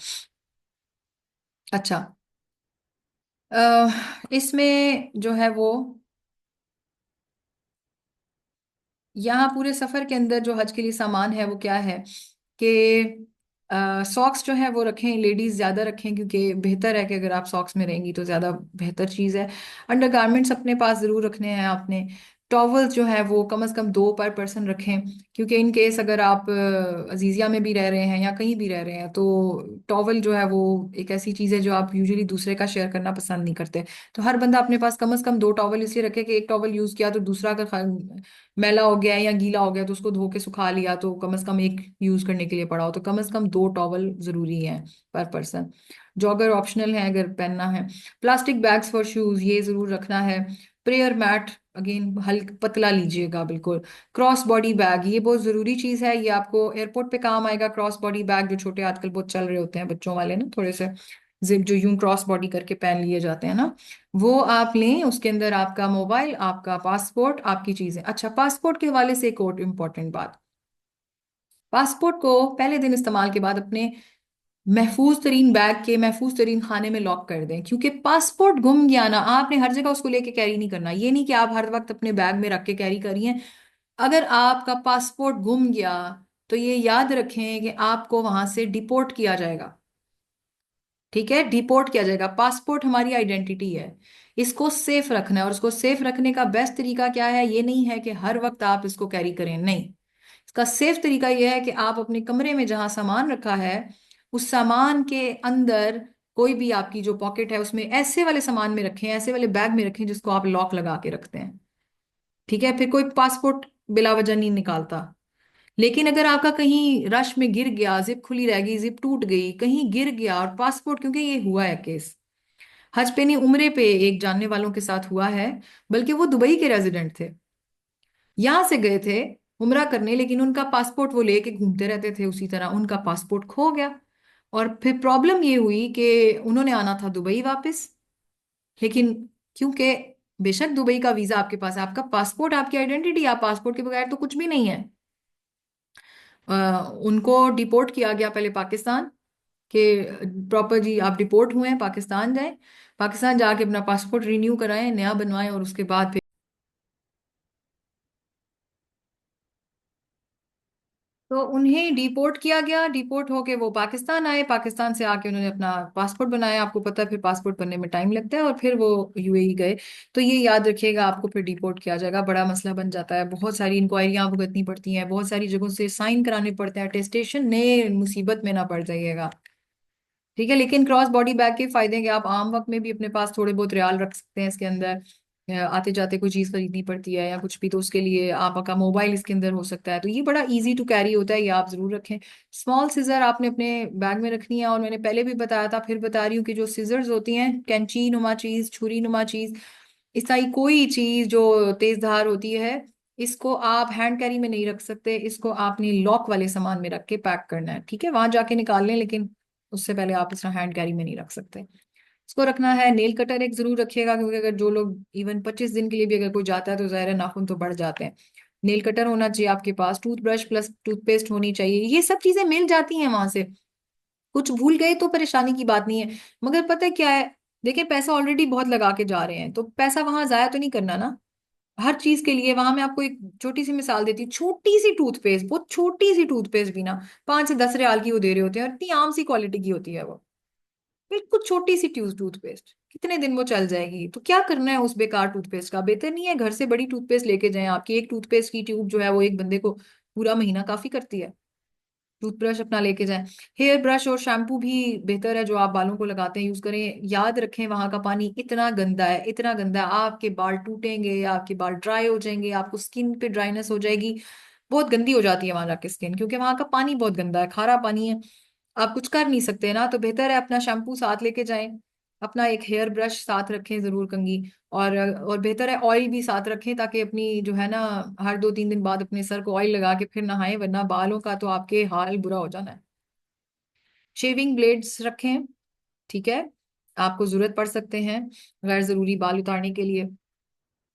अच्छा, इसमें जो है वो यहाँ पूरे सफर के अंदर जो हज के लिए सामान है वो क्या है कि सॉक्स जो है वो रखें, लेडीज ज्यादा रखें, क्योंकि बेहतर है कि अगर आप सॉक्स में रहेंगी तो ज्यादा बेहतर चीज है। अंडरगारमेंट्स अपने पास जरूर रखने हैं आपने। टॉवल्स जो है वो कम से कम 2 पर पर्सन रखें, क्योंकि इन केस अगर आप अजीजिया में भी रह रहे हैं या कहीं भी रह रहे हैं तो टॉवल जो है वो एक ऐसी चीज है जो आप यूजुअली दूसरे का शेयर करना पसंद नहीं करते। तो हर बंदा अपने पास कम से कम 2 टॉवल इसलिए रखे कि एक टॉवल यूज किया तो दूसरा अगर मैला हो गया है या गीला हो गया तो उसको धो के सुखा लिया तो कम से कम एक यूज करने के लिए पड़ा हो, तो कम से कम 2 टॉवल जरूरी है पर पर्सन। जॉगर ऑप्शनल है अगर पहनना है। प्लास्टिक बैग्स फॉर शूज ये जरूर रखना है। प्रेयर मैट अगेन हल्का पतला लीजिएगा बिल्कुल। क्रॉस बॉडी बैग ये बहुत जरूरी चीज है, ये आपको एयरपोर्ट पे काम आएगा। क्रॉस बॉडी बैग जो छोटे आजकल बहुत चल रहे होते हैं बच्चों वाले ना, थोड़े से जिप जो यूं क्रॉस बॉडी करके पहन लिए जाते हैं ना, वो आप लें। उसके अंदर आपका मोबाइल, आपका पासपोर्ट, आपकी चीजें। अच्छा, पासपोर्ट के हवाले से एक और इम्पोर्टेंट बात, पासपोर्ट को पहले दिन इस्तेमाल के बाद अपने महफूज तरीन बैग के महफूज तरीन खाने में लॉक कर दें, क्योंकि पासपोर्ट गुम गया ना, आपने हर जगह उसको लेके कैरी नहीं करना। ये नहीं कि आप हर वक्त अपने बैग में रख के कैरी करिए। अगर आपका पासपोर्ट गुम गया तो ये याद रखें कि आपको वहां से डिपोर्ट किया जाएगा। ठीक है, डिपोर्ट किया जाएगा। पासपोर्ट हमारी आइडेंटिटी है, इसको सेफ रखना है। और उसको सेफ रखने का बेस्ट तरीका क्या है, ये नहीं है कि हर वक्त आप इसको कैरी करें, नहीं। इसका सेफ तरीका यह है कि आप अपने कमरे में जहां सामान रखा है उस सामान के अंदर कोई भी आपकी जो पॉकेट है उसमें ऐसे वाले सामान में रखें, ऐसे वाले बैग में रखें जिसको आप लॉक लगा के रखते हैं। ठीक है, फिर कोई पासपोर्ट बिला वजह नहीं निकालता। लेकिन अगर आपका कहीं रश में गिर गया, जिप खुली रह गई, जिप टूट गई, कहीं गिर गया और पासपोर्ट, क्योंकि ये हुआ है केस हज पे नहीं उम्रे पे एक जानने वालों के साथ हुआ है, बल्कि वो दुबई के रेजिडेंट थे, यहां से गए थे उम्रा करने, लेकिन उनका पासपोर्ट वो लेके घूमते रहते थे उसी तरह, उनका पासपोर्ट खो गया। और फिर प्रॉब्लम ये हुई कि उन्होंने आना था दुबई वापस, लेकिन क्योंकि बेशक दुबई का वीजा आपके पास है, आपका पासपोर्ट आपकी आइडेंटिटी, आप पासपोर्ट के बगैर तो कुछ भी नहीं है। उनको डिपोर्ट किया गया पहले पाकिस्तान के, प्रॉपर जी आप डिपोर्ट हुए हैं, पाकिस्तान जाएं, पाकिस्तान जाके अपना पासपोर्ट रिन्यू कराएं, नया बनवाएं, और उसके बाद फिर तो उन्हें डिपोर्ट किया गया। डिपोर्ट होके वो पाकिस्तान आए, पाकिस्तान से आके उन्होंने अपना पासपोर्ट बनाया। आपको पता है फिर पासपोर्ट बनने में टाइम लगता है, और फिर वो यूएई गए। तो ये याद रखिएगा, आपको फिर डिपोर्ट किया जाएगा, बड़ा मसला बन जाता है, बहुत सारी इंक्वायरियां भुगतनी पड़ती हैं, बहुत सारी जगहों से साइन कराने पड़ते हैं अटेस्टेशन, नए मुसीबत में ना पड़ जाइएगा। ठीक है, लेकिन क्रॉस बॉडी बैग के फायदे हैं कि आप आम वक्त में भी अपने पास थोड़े बहुत रियाल रख सकते हैं इसके अंदर। आते जाते कोई चीज खरीदनी पड़ती है या कुछ भी, तो उसके लिए आपका मोबाइल इसके अंदर हो सकता है, तो ये बड़ा इजी टू कैरी होता है, ये आप जरूर रखें। स्मॉल सीजर आपने अपने बैग में रखनी है, और मैंने पहले भी बताया था फिर बता रही हूँ कि जो सीजर्स होती हैं, कैंची नुमा चीज, छुरी नुमा चीज, इस तरह कोई चीज जो तेज धार होती है, इसको आप हैंड कैरी में नहीं रख सकते, इसको आपने लॉक वाले सामान में रख के पैक करना है। ठीक है, वहां जाके निकाल लें, लेकिन उससे पहले आप इस तरह हैंड कैरी में नहीं रख सकते। इसको रखना है। नेल कटर एक जरूर रखिएगा, क्योंकि अगर जो लोग इवन 25 दिन के लिए भी अगर कोई जाता है तो ज़ाहिर है नाखून तो बढ़ जाते हैं। नेल कटर होना चाहिए आपके पास, टूथब्रश प्लस टूथपेस्ट होनी चाहिए, ये सब चीजें मिल जाती हैं वहां से। कुछ भूल गए तो परेशानी की बात नहीं है, मगर पता है क्या है, देखिए पैसा ऑलरेडी बहुत लगा के जा रहे हैं, तो पैसा वहां जाया तो नहीं करना ना हर चीज के लिए। वहां मैं आपको एक छोटी सी मिसाल देती हूँ, छोटी सी टूथपेस्ट, बहुत छोटी सी टूथपेस्ट भी ना 5 से 10 रियाल की वो दे रहे होते हैं, और इतनी आम सी क्वालिटी की होती है वो, बिल्कुल छोटी सी टूथपेस्ट, कितने दिन वो चल जाएगी। तो क्या करना है उस बेकार टूथपेस्ट का, बेहतर नहीं है घर से बड़ी टूथपेस्ट लेके जाएं। आपकी एक टूथपेस्ट की ट्यूब जो है वो एक बंदे को पूरा महीना काफी करती है। टूथब्रश अपना लेके जाएं। हेयर ब्रश और शैम्पू भी बेहतर है जो आप बालों को लगाते हैं, यूज करें। याद रखें वहां का पानी इतना गंदा है, इतना गंदा है, आपके बाल टूटेंगे, आपके बाल ड्राई हो जाएंगे, आपको स्किन पे ड्राइनेस हो जाएगी, बहुत गंदी हो जाती है वहां जाके स्किन, क्योंकि वहां का पानी बहुत गंदा है, खारा पानी है। आप कुछ कर नहीं सकते ना, तो बेहतर है अपना शैम्पू साथ लेके जाएं, अपना एक हेयर ब्रश साथ रखें जरूर कंघी, और बेहतर है ऑयल भी साथ रखें, ताकि अपनी जो है ना हर 2-3 दिन बाद अपने सर को ऑयल लगा के फिर नहाएं, वरना बालों का तो आपके हाल बुरा हो जाना है। शेविंग ब्लेड्स रखें। ठीक है, आपको जरूरत पड़ सकते हैं गैर जरूरी बाल उतारने के लिए।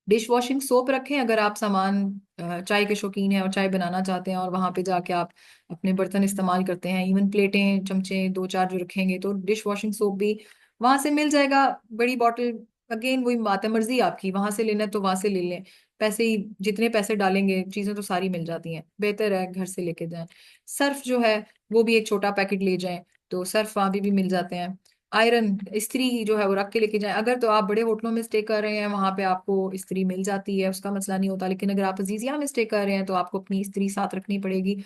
डिश वॉशिंग सोप रखें अगर आप सामान चाय के शौकीन हैं और चाय बनाना चाहते हैं और वहां पे जाके आप अपने बर्तन इस्तेमाल करते हैं, इवन प्लेटें चमचे दो चार जो रखेंगे, तो डिश वॉशिंग सोप भी वहां से मिल जाएगा। बड़ी बॉटल, अगेन वही बात है, मर्जी आपकी, वहां से लेना है तो वहां से ले लें। पैसे ही जितने पैसे डालेंगे चीजें तो सारी मिल जाती हैं, बेहतर है घर से लेके जाएं। सर्फ जो है वो भी एक छोटा पैकेट ले जाएं, तो सर्फ वहां भी मिल जाते हैं। आयरन इस्त्री जो है वो रख के लेके जाएं। अगर तो आप बड़े होटलों में स्टे कर रहे हैं वहां पे आपको इस्त्री मिल जाती है, उसका मसला नहीं होता, लेकिन अगर आप अजीजिया में स्टे कर रहे हैं तो आपको अपनी इस्त्री साथ रखनी पड़ेगी।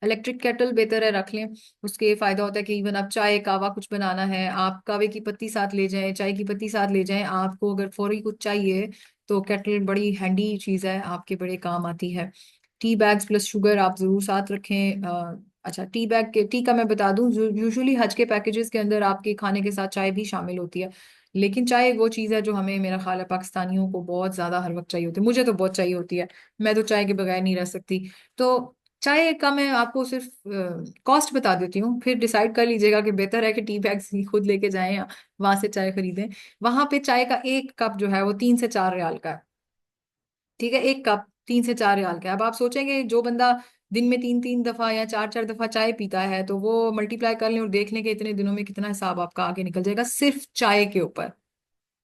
इलेक्ट्रिक केटल बेहतर है रख लें, उसके ये फायदा होता है कि इवन आप चाय कावा कुछ बनाना है, आप कावे की पत्ती साथ ले जाएं, चाय की पत्ती साथ ले जाएं, आपको अगर फौरी कुछ चाहिए तो केटल बड़ी हैंडी चीज है, आपके बड़े काम आती है। टी बैग्स प्लस शुगर आप जरूर साथ रखें। अच्छा, टी का मैं बता दूं, यूजुअली हज के पैकेजेस के अंदर आपके खाने के साथ चाय भी शामिल होती है, लेकिन चाय वो चीज़ है जो हमें, मेरा ख्याल है, पाकिस्तानियों को बहुत ज्यादा हर वक्त चाहिए होती है। मुझे तो बहुत चाहिए होती है, मैं तो चाय के बगैर नहीं रह सकती। तो चाय का मैं आपको सिर्फ कॉस्ट बता देती हूँ, फिर डिसाइड कर लीजिएगा कि बेहतर है कि टी बैग्स ही खुद लेके जाएं या वहां से चाय खरीदें। वहां पे चाय का एक कप जो है वो 3 से 4 रियाल का है। ठीक है, एक कप 3 से 4 रियाल का है। अब आप सोचेंगे जो बंदा दिन में 3 3 दफा या 4 4 दफा चाय पीता है तो वो मल्टीप्लाई कर लें और देख लें कि इतने दिनों में कितना हिसाब आपका आगे निकल जाएगा सिर्फ चाय के ऊपर।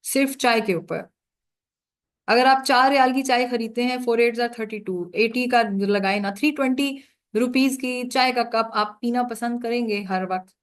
सिर्फ चाय के ऊपर अगर आप 4 रियाल की चाय खरीदते हैं, 4 8 32, 80 का लगाए ना, 320 रुपीज की चाय का कप आप पीना पसंद करेंगे हर वक्त?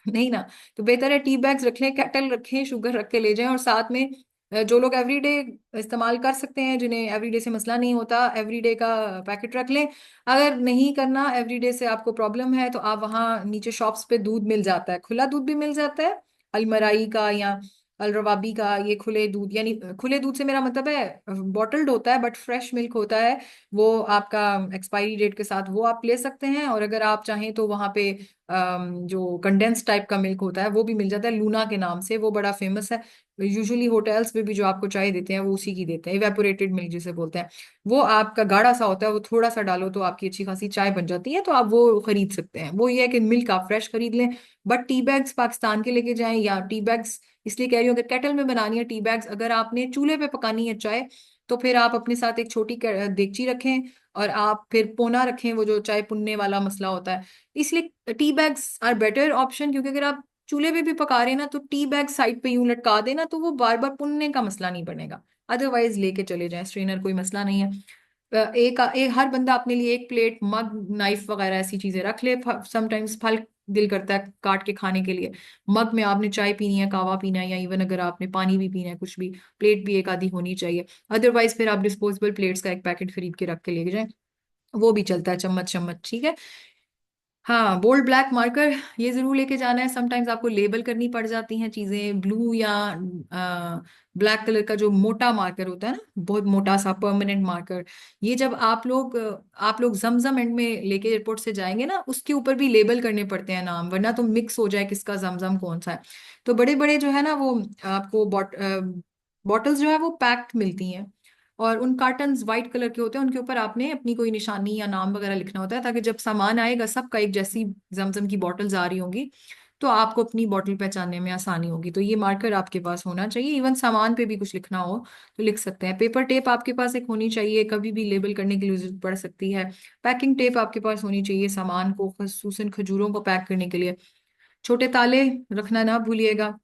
नहीं ना। तो बेहतर है टी बैग्स रख लें, केटल रखें, शुगर रख के ले जाएं, और साथ में जो लोग एवरीडे इस्तेमाल कर सकते हैं, जिन्हें एवरीडे से मसला नहीं होता, एवरीडे का पैकेट रख लें। अगर नहीं करना एवरीडे से, आपको प्रॉब्लम है, तो आप वहाँ नीचे शॉप्स पे दूध मिल जाता है, खुला दूध भी मिल जाता है, अलमराई का या अलरवाबी का, ये खुले दूध, यानी खुले दूध से मेरा मतलब है बॉटल्ड होता है बट फ्रेश मिल्क होता है, वो आपका एक्सपायरी डेट के साथ, वो आप ले सकते हैं। और अगर आप चाहें तो वहाँ पे जो कंडेंस टाइप का मिल्क होता है वो भी मिल जाता है, लूना के नाम से, वो बड़ा फेमस है। यूजुअली होटल्स में भी जो आपको चाय देते हैं वो उसी की देते हैं, इवेपोरेटेड मिल्क जिसे बोलते हैं। वो आपका गाढ़ा सा होता है, वो थोड़ा सा डालो तो आपकी अच्छी खासी चाय बन जाती है, तो आप वो खरीद सकते हैं। वो ये है कि मिल्क आप फ्रेश खरीद लें। बट टी बैग्स पाकिस्तान के लेके जाएं, या टी बैग्स इसलिए कह रही हूँ, अगर केटल में बनानी है टी बैग्स, अगर आपने चूल्हे पे पकानी है चाय, तो फिर आप अपने साथ एक छोटी देगची रखें, और आप फिर पोना रखें, वो जो चाय पुनने वाला मसला होता है। इसलिए tea bags are better option, क्योंकि अगर आप चूल्हे पे भी पका रहे हैं ना, तो टी बैग साइड पे यूं लटका देना, तो वो बार बार पुनने का मसला नहीं बनेगा। अदरवाइज लेके चले जाएं स्ट्रेनर, कोई मसला नहीं है। हर बंदा अपने लिए एक प्लेट, मग, नाइफ वगैरह ऐसी चीजें रख ले। समटाइम्स फल दिल करता है काट के खाने के लिए, मग में आपने चाय पीनी है, कावा पीना है, या इवन अगर आपने पानी भी पीना है, कुछ भी, प्लेट भी एक आधी होनी चाहिए। अदरवाइज फिर आप डिस्पोजेबल प्लेट्स का एक पैकेट खरीद के रख के ले जाएं, वो भी चलता है, चम्मच चम्मच, ठीक है। हाँ, बोल्ड ब्लैक मार्कर ये जरूर लेके जाना है। समटाइम्स आपको लेबल करनी पड़ जाती हैं चीजें, ब्लू या ब्लैक कलर का जो मोटा मार्कर होता है ना, बहुत मोटा सा परमानेंट मार्कर, ये जब आप लोग जमजम एंड में लेके एयरपोर्ट से जाएंगे ना, उसके ऊपर भी लेबल करने पड़ते हैं नाम, वरना तो मिक्स हो जाए किसका जमजम कौन सा है। तो बड़े बड़े जो है ना वो आपको बॉटल्स जो है वो पैक्ड मिलती हैं, और उन कार्टन्स वाइट कलर के होते हैं, उनके ऊपर आपने अपनी कोई निशानी या नाम वगैरह लिखना होता है, ताकि जब सामान आएगा सबका एक जैसी जमजम की बॉटल्स आ रही होंगी, तो आपको अपनी बॉटल पहचानने में आसानी होगी। तो ये मार्कर आपके पास होना चाहिए। इवन सामान पे भी कुछ लिखना हो तो लिख सकते हैं। पेपर टेप आपके पास एक होनी चाहिए, कभी भी लेबल करने के लिए जरूरत पड़ सकती है। पैकिंग टेप आपके पास होनी चाहिए सामान को, खसूसन खजूरों को पैक करने के लिए। छोटे ताले रखना ना भूलिएगा,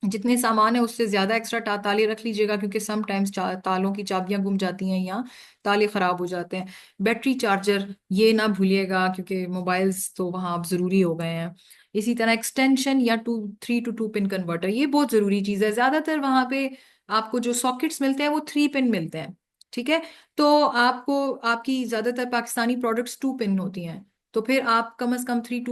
जितने सामान है उससे ज्यादा एक्स्ट्रा ताले रख लीजिएगा, क्योंकि सम टाइम्स तालों की चाबियां गुम जाती हैं या ताले खराब हो जाते हैं। बैटरी चार्जर ये ना भूलिएगा, क्योंकि मोबाइल्स तो वहाँ अब जरूरी हो गए हैं। इसी तरह एक्सटेंशन या 3 to 2 पिन कन्वर्टर, ये बहुत जरूरी चीज है। ज्यादातर वहाँ पे आपको जो सॉकेट्स मिलते हैं वो 3 पिन मिलते हैं, ठीक है। तो आपको, आपकी ज्यादातर पाकिस्तानी प्रोडक्ट्स 2 पिन होती हैं, तो फिर आप कम से कम 3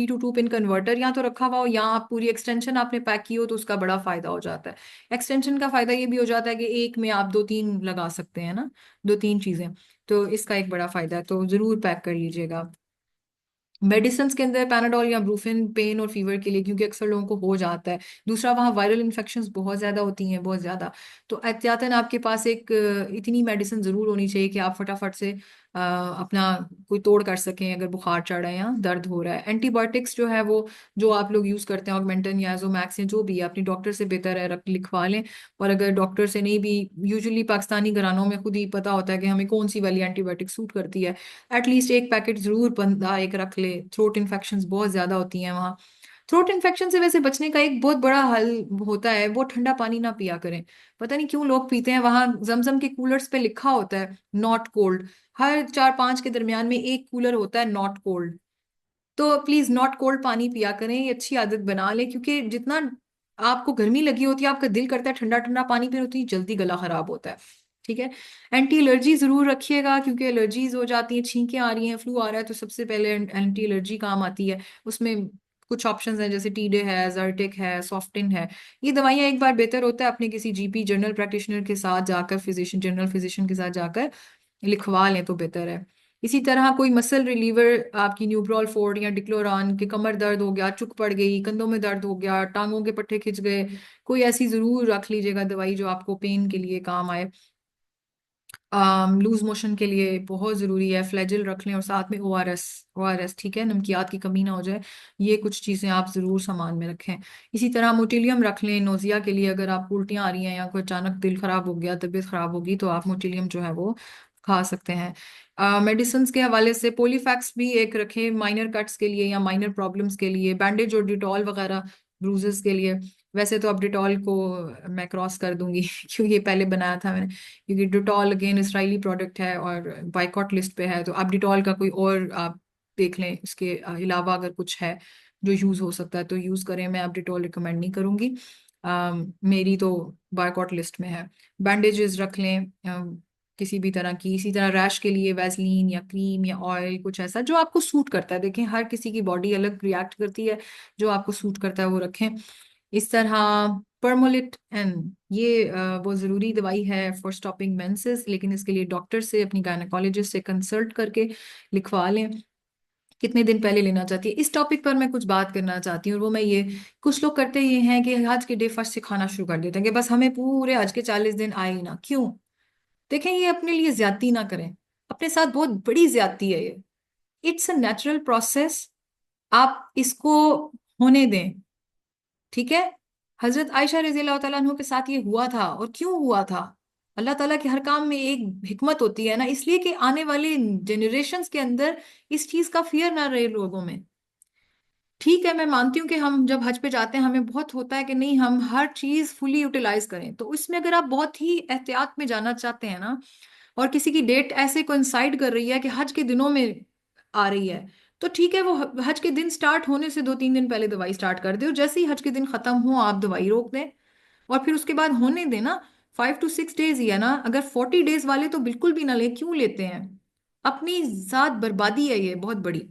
to 2 पिन कन्वर्टर या तो रखा हुआ हो, या आप पूरी एक्सटेंशन आपने पैक की हो, तो उसका बड़ा फायदा हो जाता है। एक्सटेंशन का फायदा ये भी हो जाता है कि एक में आप 2 3 लगा सकते हैं ना, 2 3 चीजें, तो इसका एक बड़ा फायदा है, तो जरूर पैक कर लीजिएगा। मेडिसिन के अंदर पैनाडोल या ब्रूफिन पेन और फीवर के लिए, क्योंकि अक्सर लोगों को हो जाता है। दूसरा, वहाँ वायरल इन्फेक्शंस बहुत ज्यादा होती हैं, बहुत ज्यादा। तो एहतियातन आपके पास एक इतनी मेडिसिन जरूर होनी चाहिए कि आप फटाफट से अपना कोई तोड़ कर सकें अगर बुखार चढ़ रहा है या दर्द हो रहा है। एंटीबायोटिक्स जो है वो जो आप लोग यूज करते हैं ऑगमेंटन या एजोमैक्स या जो भी है, अपनी डॉक्टर से बेहतर है लिखवा लें। और अगर डॉक्टर से नहीं भी, यूजुअली पाकिस्तानी घरानों में खुद ही पता होता है कि हमें कौन सी वाली एंटीबायोटिक सूट करती है। एटलीस्ट एक पैकेट जरूर बंदा एक रख ले, थ्रोट इन्फेक्शन बहुत ज्यादा होती हैं वहाँ। थ्रोट इन्फेक्शन से वैसे बचने का एक बहुत बड़ा हल होता है, वो ठंडा पानी ना पिया करें। पता नहीं क्यों लोग पीते हैं, वहां जमजम के कूलर्स पे लिखा होता है नॉट कोल्ड। हर 4-5 के दरमियान में एक कूलर होता है नॉट कोल्ड। तो प्लीज नॉट कोल्ड पानी पिया करें, ये अच्छी आदत बना लें, क्योंकि जितना आपको गर्मी लगी होती है आपका दिल करता है ठंडा ठंडा पानी पिए, उतनी जल्दी गला खराब होता है। ठीक है। एंटी एलर्जी जरूर रखिएगा, क्योंकि एलर्जीज हो जाती हैं, छींकें आ रही हैं, फ्लू आ रहा है, तो सबसे पहले एंटी एलर्जी काम आती है। उसमें कुछ ऑप्शंस हैं, जैसे टीडे है, जर्टिक है, सॉफ्टिन है। ये दवाइयाँ एक बार बेहतर होता है अपने किसी जीपी जनरल प्रैक्टिशनर के साथ जाकर, फिजिशियन जनरल फिजिशियन के साथ जाकर लिखवा लें तो बेहतर है। इसी तरह कोई मसल रिलीवर आपकी न्यूब्रॉल फोर्ड या डिक्लोरान, के कमर दर्द हो गया, चुक पड़ गई, कंधों में दर्द हो गया, टांगों के पट्टे खिंच गए, कोई ऐसी जरूर रख लीजिएगा दवाई जो आपको पेन के लिए काम आए। लूज मोशन के लिए बहुत जरूरी है फ्लैजिल रख लें, और साथ में ओआरएस। ओआरएस ठीक है, नमकियात की कमी ना हो जाए। ये कुछ चीजें आप जरूर सामान में रखें। इसी तरह मोटिलियम रख लें नोजिया के लिए, अगर आप उल्टियाँ आ रही हैं या कोई अचानक दिल खराब हो गया, तबीयत खराब होगी, तो आप मोटिलियम जो है वो खा सकते हैं। मेडिसिन के हवाले से पोलीफैक्स भी एक रखें माइनर कट्स के लिए या माइनर प्रॉब्लम्स के लिए, बैंडेज और डिटॉल वगैरह ब्रूजेस के लिए। वैसे तो अब डिटॉल को मैं क्रॉस कर दूंगी क्योंकि ये पहले बनाया था मैंने, क्योंकि डिटॉल अगेन इसराइली प्रोडक्ट है और बाइकॉट लिस्ट पे है। तो आप डिटॉल का कोई और आप देख लें, इसके अलावा अगर कुछ है जो यूज हो सकता है तो यूज करें। मैं अब डिटॉल रिकमेंड नहीं करूंगी, मेरी तो बाइकॉट लिस्ट में है। बैंडेजेस रख लें किसी भी तरह की। इसी तरह रैश के लिए वैसलीन या क्रीम या ऑयल, कुछ ऐसा जो आपको सूट करता है। देखें हर किसी की बॉडी अलग रिएक्ट करती है, जो आपको सूट करता है वो रखें। इस तरह परमोलिट एन, ये वो ज़रूरी दवाई है फॉर स्टॉपिंग मेंसेस, लेकिन इसके लिए डॉक्टर से, अपनी गायनेकोलॉजिस्ट से कंसल्ट करके लिखवा लें। कितने दिन पहले लेना चाहती है। इस टॉपिक पर मैं कुछ बात करना चाहती हूँ, और वो मैं ये, कुछ लोग करते ये हैं कि आज के डे फर्स्ट से खाना शुरू कर देते हैं कि बस हमें पूरे आज के 40 दिन आए ही ना। क्यों? देखें, ये अपने लिए ज्यादती ना करें, अपने साथ बहुत बड़ी ज्यादती है ये। इट्स अ नेचुरल प्रोसेस, आप इसको होने दें। ठीक है। हजरत आयशा रजी अल्लाह तआला अन्हा के साथ ये हुआ था, और क्यों हुआ था? अल्लाह ताला के हर काम में एक हिकमत होती है ना, इसलिए कि आने वाले जनरेशन्स के अंदर इस चीज का फियर ना रहे लोगों में। ठीक है, मैं मानती हूँ कि हम जब हज पे जाते हैं हमें बहुत होता है कि नहीं हम हर चीज फुली यूटिलाइज करें, तो इसमें अगर आप बहुत ही एहतियात में जाना चाहते हैं ना, और किसी की डेट ऐसे कोइंसाइड कर रही है कि हज के दिनों में आ रही है, तो ठीक है, वो हज के दिन स्टार्ट होने से 2-3 दिन पहले दवाई स्टार्ट कर दे, और जैसे ही हज के दिन खत्म हो आप दवाई रोक दें, और फिर उसके बाद होने देना। 5 to 6 डेज ही है ना, अगर 40 डेज वाले तो बिल्कुल भी ना ले, क्यों लेते हैं? अपनी जात बर्बादी है ये, बहुत बड़ी,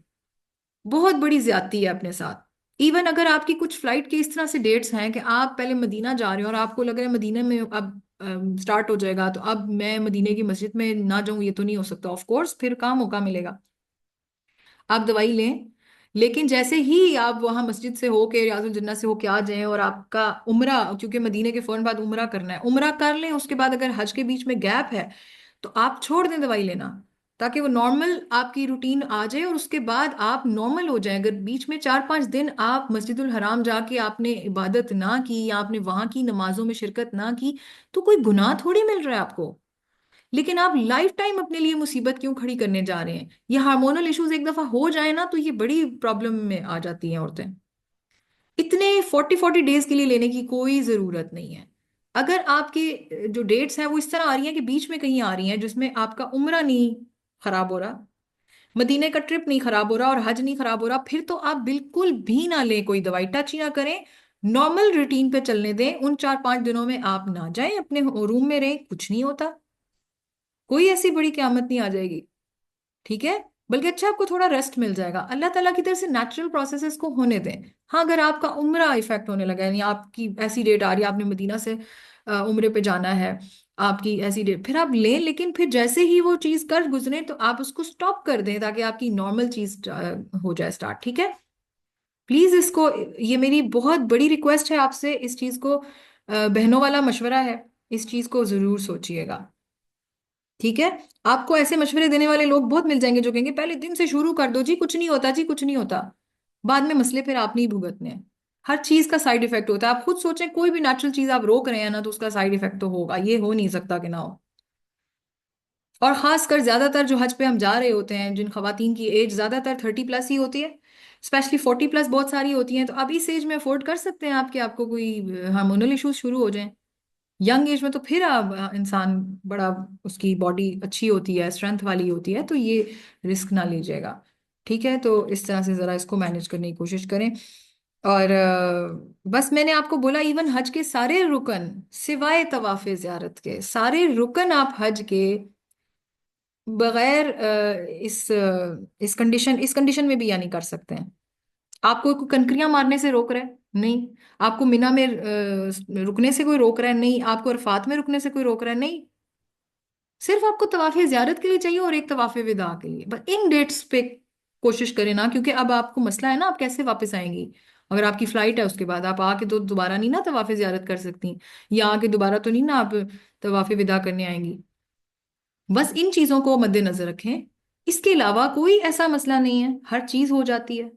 बहुत बड़ी ज्यादती है अपने साथ। इवन अगर आपकी कुछ फ्लाइट के इस तरह से डेट्स हैं कि आप पहले मदीना जा रहे हो और आपको लग रहा है मदीना में अब स्टार्ट हो जाएगा, तो अब मैं मदीने की मस्जिद में ना जाऊं, ये तो नहीं हो सकता। ऑफ कोर्स फिर कहाँ मौका मिलेगा। आप दवाई लें, लेकिन जैसे ही आप वहां मस्जिद से होके, रियाजुल जन्नत से होके आ जाएं, और आपका उम्रा, क्योंकि मदीने के फौरन बाद उम्रा करना है, उम्रा कर लें, उसके बाद अगर हज के बीच में गैप है तो आप छोड़ दें दवाई लेना, ताकि वो नॉर्मल आपकी रूटीन आ जाए, और उसके बाद आप नॉर्मल हो जाएं। अगर बीच में 4-5 दिन आप मस्जिदुल हराम जाके आपने इबादत ना की, या आपने वहां की नमाजों में शिरकत ना की, तो कोई गुनाह थोड़ी मिल रहा है आपको। लेकिन आप लाइफ टाइम अपने लिए मुसीबत क्यों खड़ी करने जा रहे हैं? ये हार्मोनल इश्यूज एक दफा हो जाए ना, तो ये बड़ी प्रॉब्लम में आ जाती हैं औरतें। इतने 40-40 डेज के लिए लेने की कोई जरूरत नहीं है। अगर आपके जो डेट्स हैं वो इस तरह आ रही हैं कि बीच में कहीं आ रही हैं जिसमें आपका उम्रा नहीं खराब हो रहा, मदीने का ट्रिप नहीं खराब हो रहा, और हज नहीं खराब हो रहा, फिर तो आप बिल्कुल भी ना लें, कोई दवाई टच ही ना करें। नॉर्मल रूटीन पे चलने दें, उन 4-5 दिनों में आप ना जाएं, अपने रूम में रहें, कुछ नहीं होता। कोई ऐसी बड़ी क्यामत नहीं आ जाएगी। ठीक है। बल्कि अच्छा आपको थोड़ा रेस्ट मिल जाएगा, अल्लाह ताला की तरफ से नेचुरल प्रोसेसेस को होने दें। हाँ, अगर आपका उम्रा इफेक्ट होने लगा है, यानी आपकी ऐसी डेट आ रही है, आपने मदीना से उम्रे पे जाना है, आपकी ऐसी डेट, फिर आप लें, लेकिन फिर जैसे ही वो चीज कर गुजरे तो आप उसको स्टॉप कर दें, ताकि आपकी नॉर्मल चीज हो जाए स्टार्ट। ठीक है। प्लीज इसको, ये मेरी बहुत बड़ी रिक्वेस्ट है आपसे, इस चीज को बहनों वाला मशवरा है, इस चीज को जरूर सोचिएगा। ठीक है। आपको ऐसे मशवरे देने वाले लोग बहुत मिल जाएंगे जो कहेंगे पहले दिन से शुरू कर दो जी, कुछ नहीं होता जी, कुछ नहीं होता। बाद में मसले फिर आप नहीं भुगतने हैं। हर चीज का साइड इफेक्ट होता है। आप खुद सोचें, कोई भी नेचुरल चीज आप रोक रहे हैं ना, तो उसका साइड इफेक्ट तो होगा, ये हो नहीं सकता कि ना हो। और खासकर ज्यादातर जो हज पे हम जा रहे होते हैं, जिन खवातीन की एज ज्यादातर 30+ ही होती है, स्पेशली 40+ बहुत सारी होती हैं, तो अब इस एज में अफोर्ड कर सकते हैं आप कि आपको कोई हार्मोनल इश्यूज शुरू हो जाएं। यंग एज में तो फिर आप इंसान बड़ा, उसकी बॉडी अच्छी होती है, स्ट्रेंथ वाली होती है, तो ये रिस्क ना लीजिएगा। ठीक है, तो इस तरह से ज़रा इसको मैनेज करने की कोशिश करें। और बस मैंने आपको बोला, इवन हज के सारे रुकन सिवाय तवाफ़े ज़ियारत के, सारे रुकन आप हज के बगैर इस कंडीशन में भी यानी कर सकते हैं। आपको कोई कंकरियां मारने से रोक रहा है? नहीं। आपको मिना में रुकने से कोई रोक रहा है? नहीं। आपको अरफात में रुकने से कोई रोक रहा है? नहीं। सिर्फ आपको तवाफ़े ज़ियारत के लिए चाहिए और एक तवाफ़े विदा के लिए, बस इन डेट्स पे कोशिश करें ना, क्योंकि अब आपको मसला है ना, आप कैसे वापस आएंगी? अगर आपकी फ्लाइट है उसके बाद आप आके तो दोबारा नहीं ना तवाफ़े ज़ियारत कर सकती, या आके दोबारा तो नहीं ना आप तवाफ़े विदा करने आएंगी। बस इन चीज़ों को मद्देनजर रखें। इसके अलावा कोई ऐसा मसला नहीं है, हर चीज़ हो जाती है।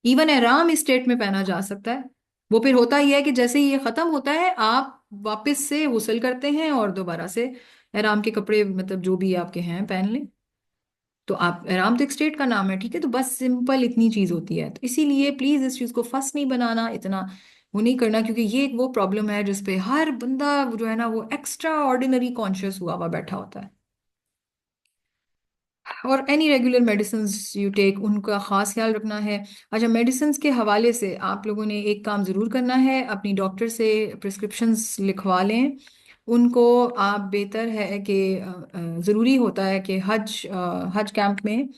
इवन एहराम इस स्टेट में पहना जा सकता है। वो फिर होता ही है कि जैसे ही ये खत्म होता है, आप वापस से गुस्ल करते हैं और दोबारा से एहराम के कपड़े, मतलब जो भी आपके हैं, पहन लें। तो आप, एहराम तो एक स्टेट का नाम है, ठीक है। तो बस सिंपल इतनी चीज होती है, तो इसीलिए प्लीज इस चीज को फर्स्ट नहीं बनाना, इतना वो नहीं करना, क्योंकि ये एक वो प्रॉब्लम है जिसपे हर बंदा जो है ना, वो एक्स्ट्रा ऑर्डिनरी कॉन्शियस हुआ हुआ बैठा होता है। और any regular medicine you take, उनका खास ख्याल रखना है। अच्छा, मेडिसिन के हवाले से आप लोगों ने एक काम ज़रूर करना है, अपनी डॉक्टर से प्रिस्क्रिप्शंस लिखवा लें उनको। आप, बेहतर है कि ज़रूरी होता है कि हज कैंप में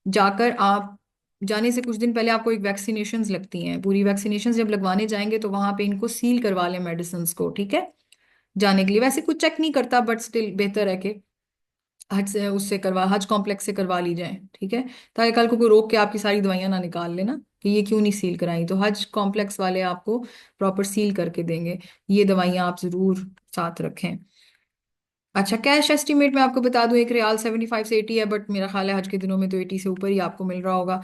जाकर आप, जाने से कुछ दिन पहले आपको एक वैक्सीनेशंस लगती हैं, पूरी वैक्सीनेशंस जब लगवाने जाएंगे तो वहाँ पे इनको सील करवा लें मेडिसिन को, ठीक है। जाने के लिए वैसे कुछ चेक नहीं करता, बट स्टिल बेहतर है कि हज से, उससे करवा, हज कॉम्प्लेक्स से करवा ली जाए, ठीक है। ताकि कल को कोई रोक के आपकी सारी दवाइयां ना निकाल लेना कि ये क्यों नहीं सील कराई, तो हज कॉम्प्लेक्स वाले आपको प्रॉपर सील करके देंगे। ये दवाइयां आप जरूर साथ रखें। अच्छा, कैश एस्टिमेट में आपको बता दूं, एक रियाल 75 से 80 है, बट मेरा ख्याल है हज के दिनों में तो 80 से ऊपर ही आपको मिल रहा होगा।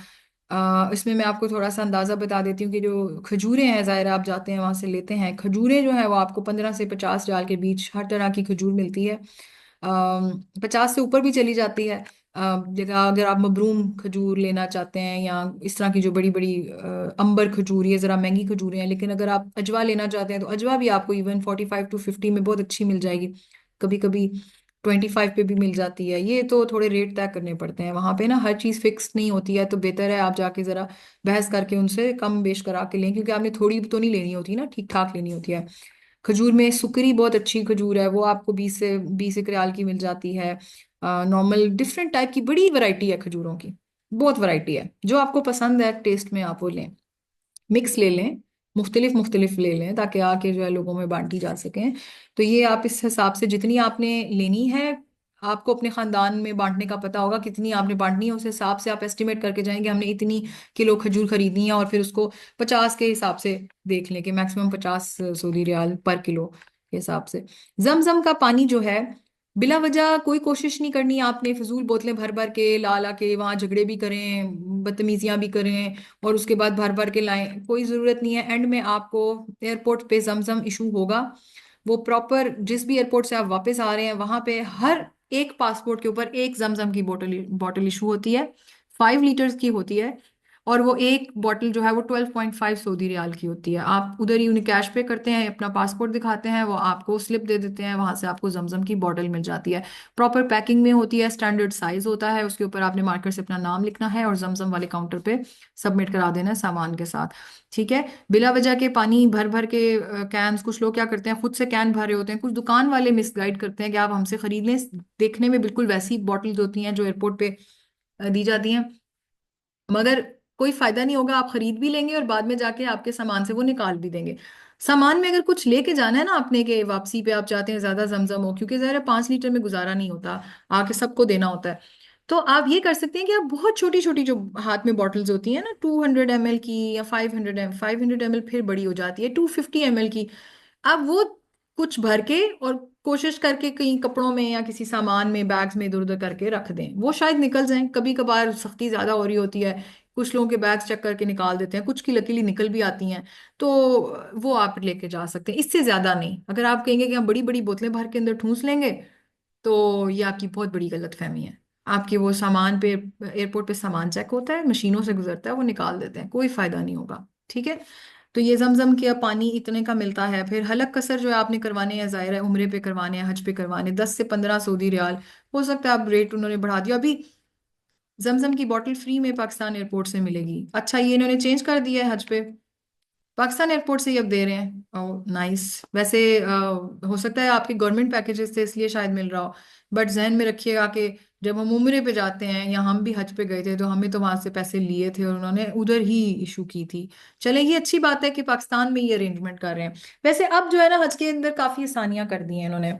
इसमें मैं आपको थोड़ा सा अंदाज़ा बता देती हूँ कि जो खजूरें हैं, ज़ाहिर है आप जाते हैं वहाँ से लेते हैं, खजूरें जो है वो आपको 15 से 50 रियाल के बीच हर तरह की खजूर मिलती है। 50 से ऊपर भी चली जाती है। जगह अगर आप मबरूम खजूर लेना चाहते हैं, या इस तरह की जो बड़ी बड़ी अंबर खजूर, ये ज़रा महंगी खजूरें हैं, लेकिन अगर आप अजवा लेना चाहते हैं तो अजवा भी आपको इवन 45 to 50 में बहुत अच्छी मिल जाएगी। कभी कभी 25 पे भी मिल जाती है। ये तो थोड़े रेट तय करने पड़ते हैं वहां पे ना, हर चीज फिक्स नहीं होती है, तो बेहतर है आप जाके जरा बहस करके उनसे कम बेश करा के लें, क्योंकि आपने थोड़ी तो नहीं लेनी होती ना, ठीक ठाक लेनी होती है। खजूर में सुकरी बहुत अच्छी खजूर है, वो आपको 20 से 20 रियाल की मिल जाती है। नॉर्मल डिफरेंट टाइप की बड़ी वैरायटी है खजूरों की, बहुत वैरायटी है, जो आपको पसंद है टेस्ट में आप वो लें। मिक्स ले लें, मुख्तलिफ मुख्तलिफ ले लें, ताकि आके जो है लोगों में बांटी जा सकें। तो ये आप इस हिसाब से जितनी आपने लेनी है, आपको अपने खानदान में बांटने का पता होगा कितनी आपने बांटनी है, उस हिसाब से आप एस्टिमेट करके जाएंगे हमने इतनी किलो खजूर खरीदनी है, और फिर उसको 50 के हिसाब से देख लें कि मैक्सिमम 50 सऊदी रियाल पर किलो के हिसाब से। जमजम का पानी जो है, बिला वजह कोई कोशिश नहीं करनी आपने, फिजूल बोतलें भर भर के ला ला के वहां झगड़े भी करें, बदतमीजियां भी करें, और उसके बाद भर भर के लाएं, कोई ज़रूरत नहीं है। एंड में आपको एयरपोर्ट पे जमजम इशू होगा। वो प्रॉपर, जिस भी एयरपोर्ट से आप वापस आ रहे हैं वहां पे हर एक पासपोर्ट के ऊपर एक जमजम की बोतल बोतल इशू होती है, 5 लीटर्स की होती है। और वो एक बॉटल जो है वो 12.5 सऊदी रियाल की होती है। आप उधर ही उन्हें कैश पे करते हैं, अपना पासपोर्ट दिखाते हैं, वो आपको स्लिप दे देते हैं, वहां से आपको जमजम की बॉटल मिल जाती है। प्रॉपर पैकिंग में होती है, स्टैंडर्ड साइज होता है, उसके ऊपर आपने मार्कर से अपना नाम लिखना है और जमजम वाले काउंटर पे सबमिट करा देना है सामान के साथ। ठीक है। बिला वजह के पानी भर भर के कैंस, कुछ लोग क्या करते हैं खुद से कैन भरे होते हैं, कुछ दुकान वाले मिसगाइड करते हैं कि आप हमसे खरीद लें, देखने में बिल्कुल वैसी बॉटल्स होती हैं जो एयरपोर्ट पे दी जाती हैं, मगर कोई फायदा नहीं होगा। आप खरीद भी लेंगे और बाद में जाके आपके सामान से वो निकाल भी देंगे। सामान में अगर कुछ लेके जाना है ना आपने, के वापसी पे आप चाहते हैं ज्यादा जमजम हो, क्योंकि जरा 5 लीटर में गुजारा नहीं होता, आके सबको देना होता है। तो आप ये कर सकते हैं कि आप बहुत छोटी छोटी जो हाथ में बॉटल्स होती हैं ना, 200 ml की, या 500 ml फिर बड़ी हो जाती है 250 ml की, आप वो कुछ भर के और कोशिश करके कहीं कपड़ों में या किसी सामान में, बैग्स में इधर उधर करके रख दें, वो शायद निकल जाएं। कभी कभार सख्ती ज्यादा हो रही होती है, कुछ लोगों के बैग्स चेक करके निकाल देते हैं, कुछ की लकीली निकल भी आती हैं, तो वो आप लेके जा सकते हैं, इससे ज्यादा नहीं। अगर आप कहेंगे कि हम बड़ी बड़ी बोतलें भर के अंदर ठूंस लेंगे, तो ये आपकी बहुत बड़ी गलतफहमी है। आपके वो सामान पे, एयरपोर्ट पे सामान चेक होता है, मशीनों से गुजरता है, वो निकाल देते हैं, कोई फायदा नहीं होगा। ठीक है। तो ये जमजम के पानी इतने का मिलता है। फिर हलक कसर जो है आपने करवाने हैं, जाहिर है उम्रे पे करवाने हैं, हज पे करवाने, 10 से 15 सऊदी रियाल। हो सकता है अब रेट उन्होंने बढ़ा दिया अभी। जमजम की बोतल फ्री में पाकिस्तान एयरपोर्ट से मिलेगी। अच्छा, ये इन्होंने चेंज कर दिया है हज पे, पाकिस्तान एयरपोर्ट से ही अब दे रहे हैं। Oh nice. वैसे हो सकता है आपके गवर्नमेंट पैकेजेस से इसलिए शायद मिल रहा हो, बट जहन में रखिएगा कि जब हम उम्रे पे जाते हैं, या हम भी हज पे गए थे, तो हमें तो वहां से पैसे लिए थे और उन्होंने उधर ही इशू की थी। चले, ये अच्छी बात है कि पाकिस्तान में ये अरेंजमेंट कर रहे हैं। वैसे अब जो है ना, हज के अंदर काफी आसानियां कर दी हैं इन्होंने।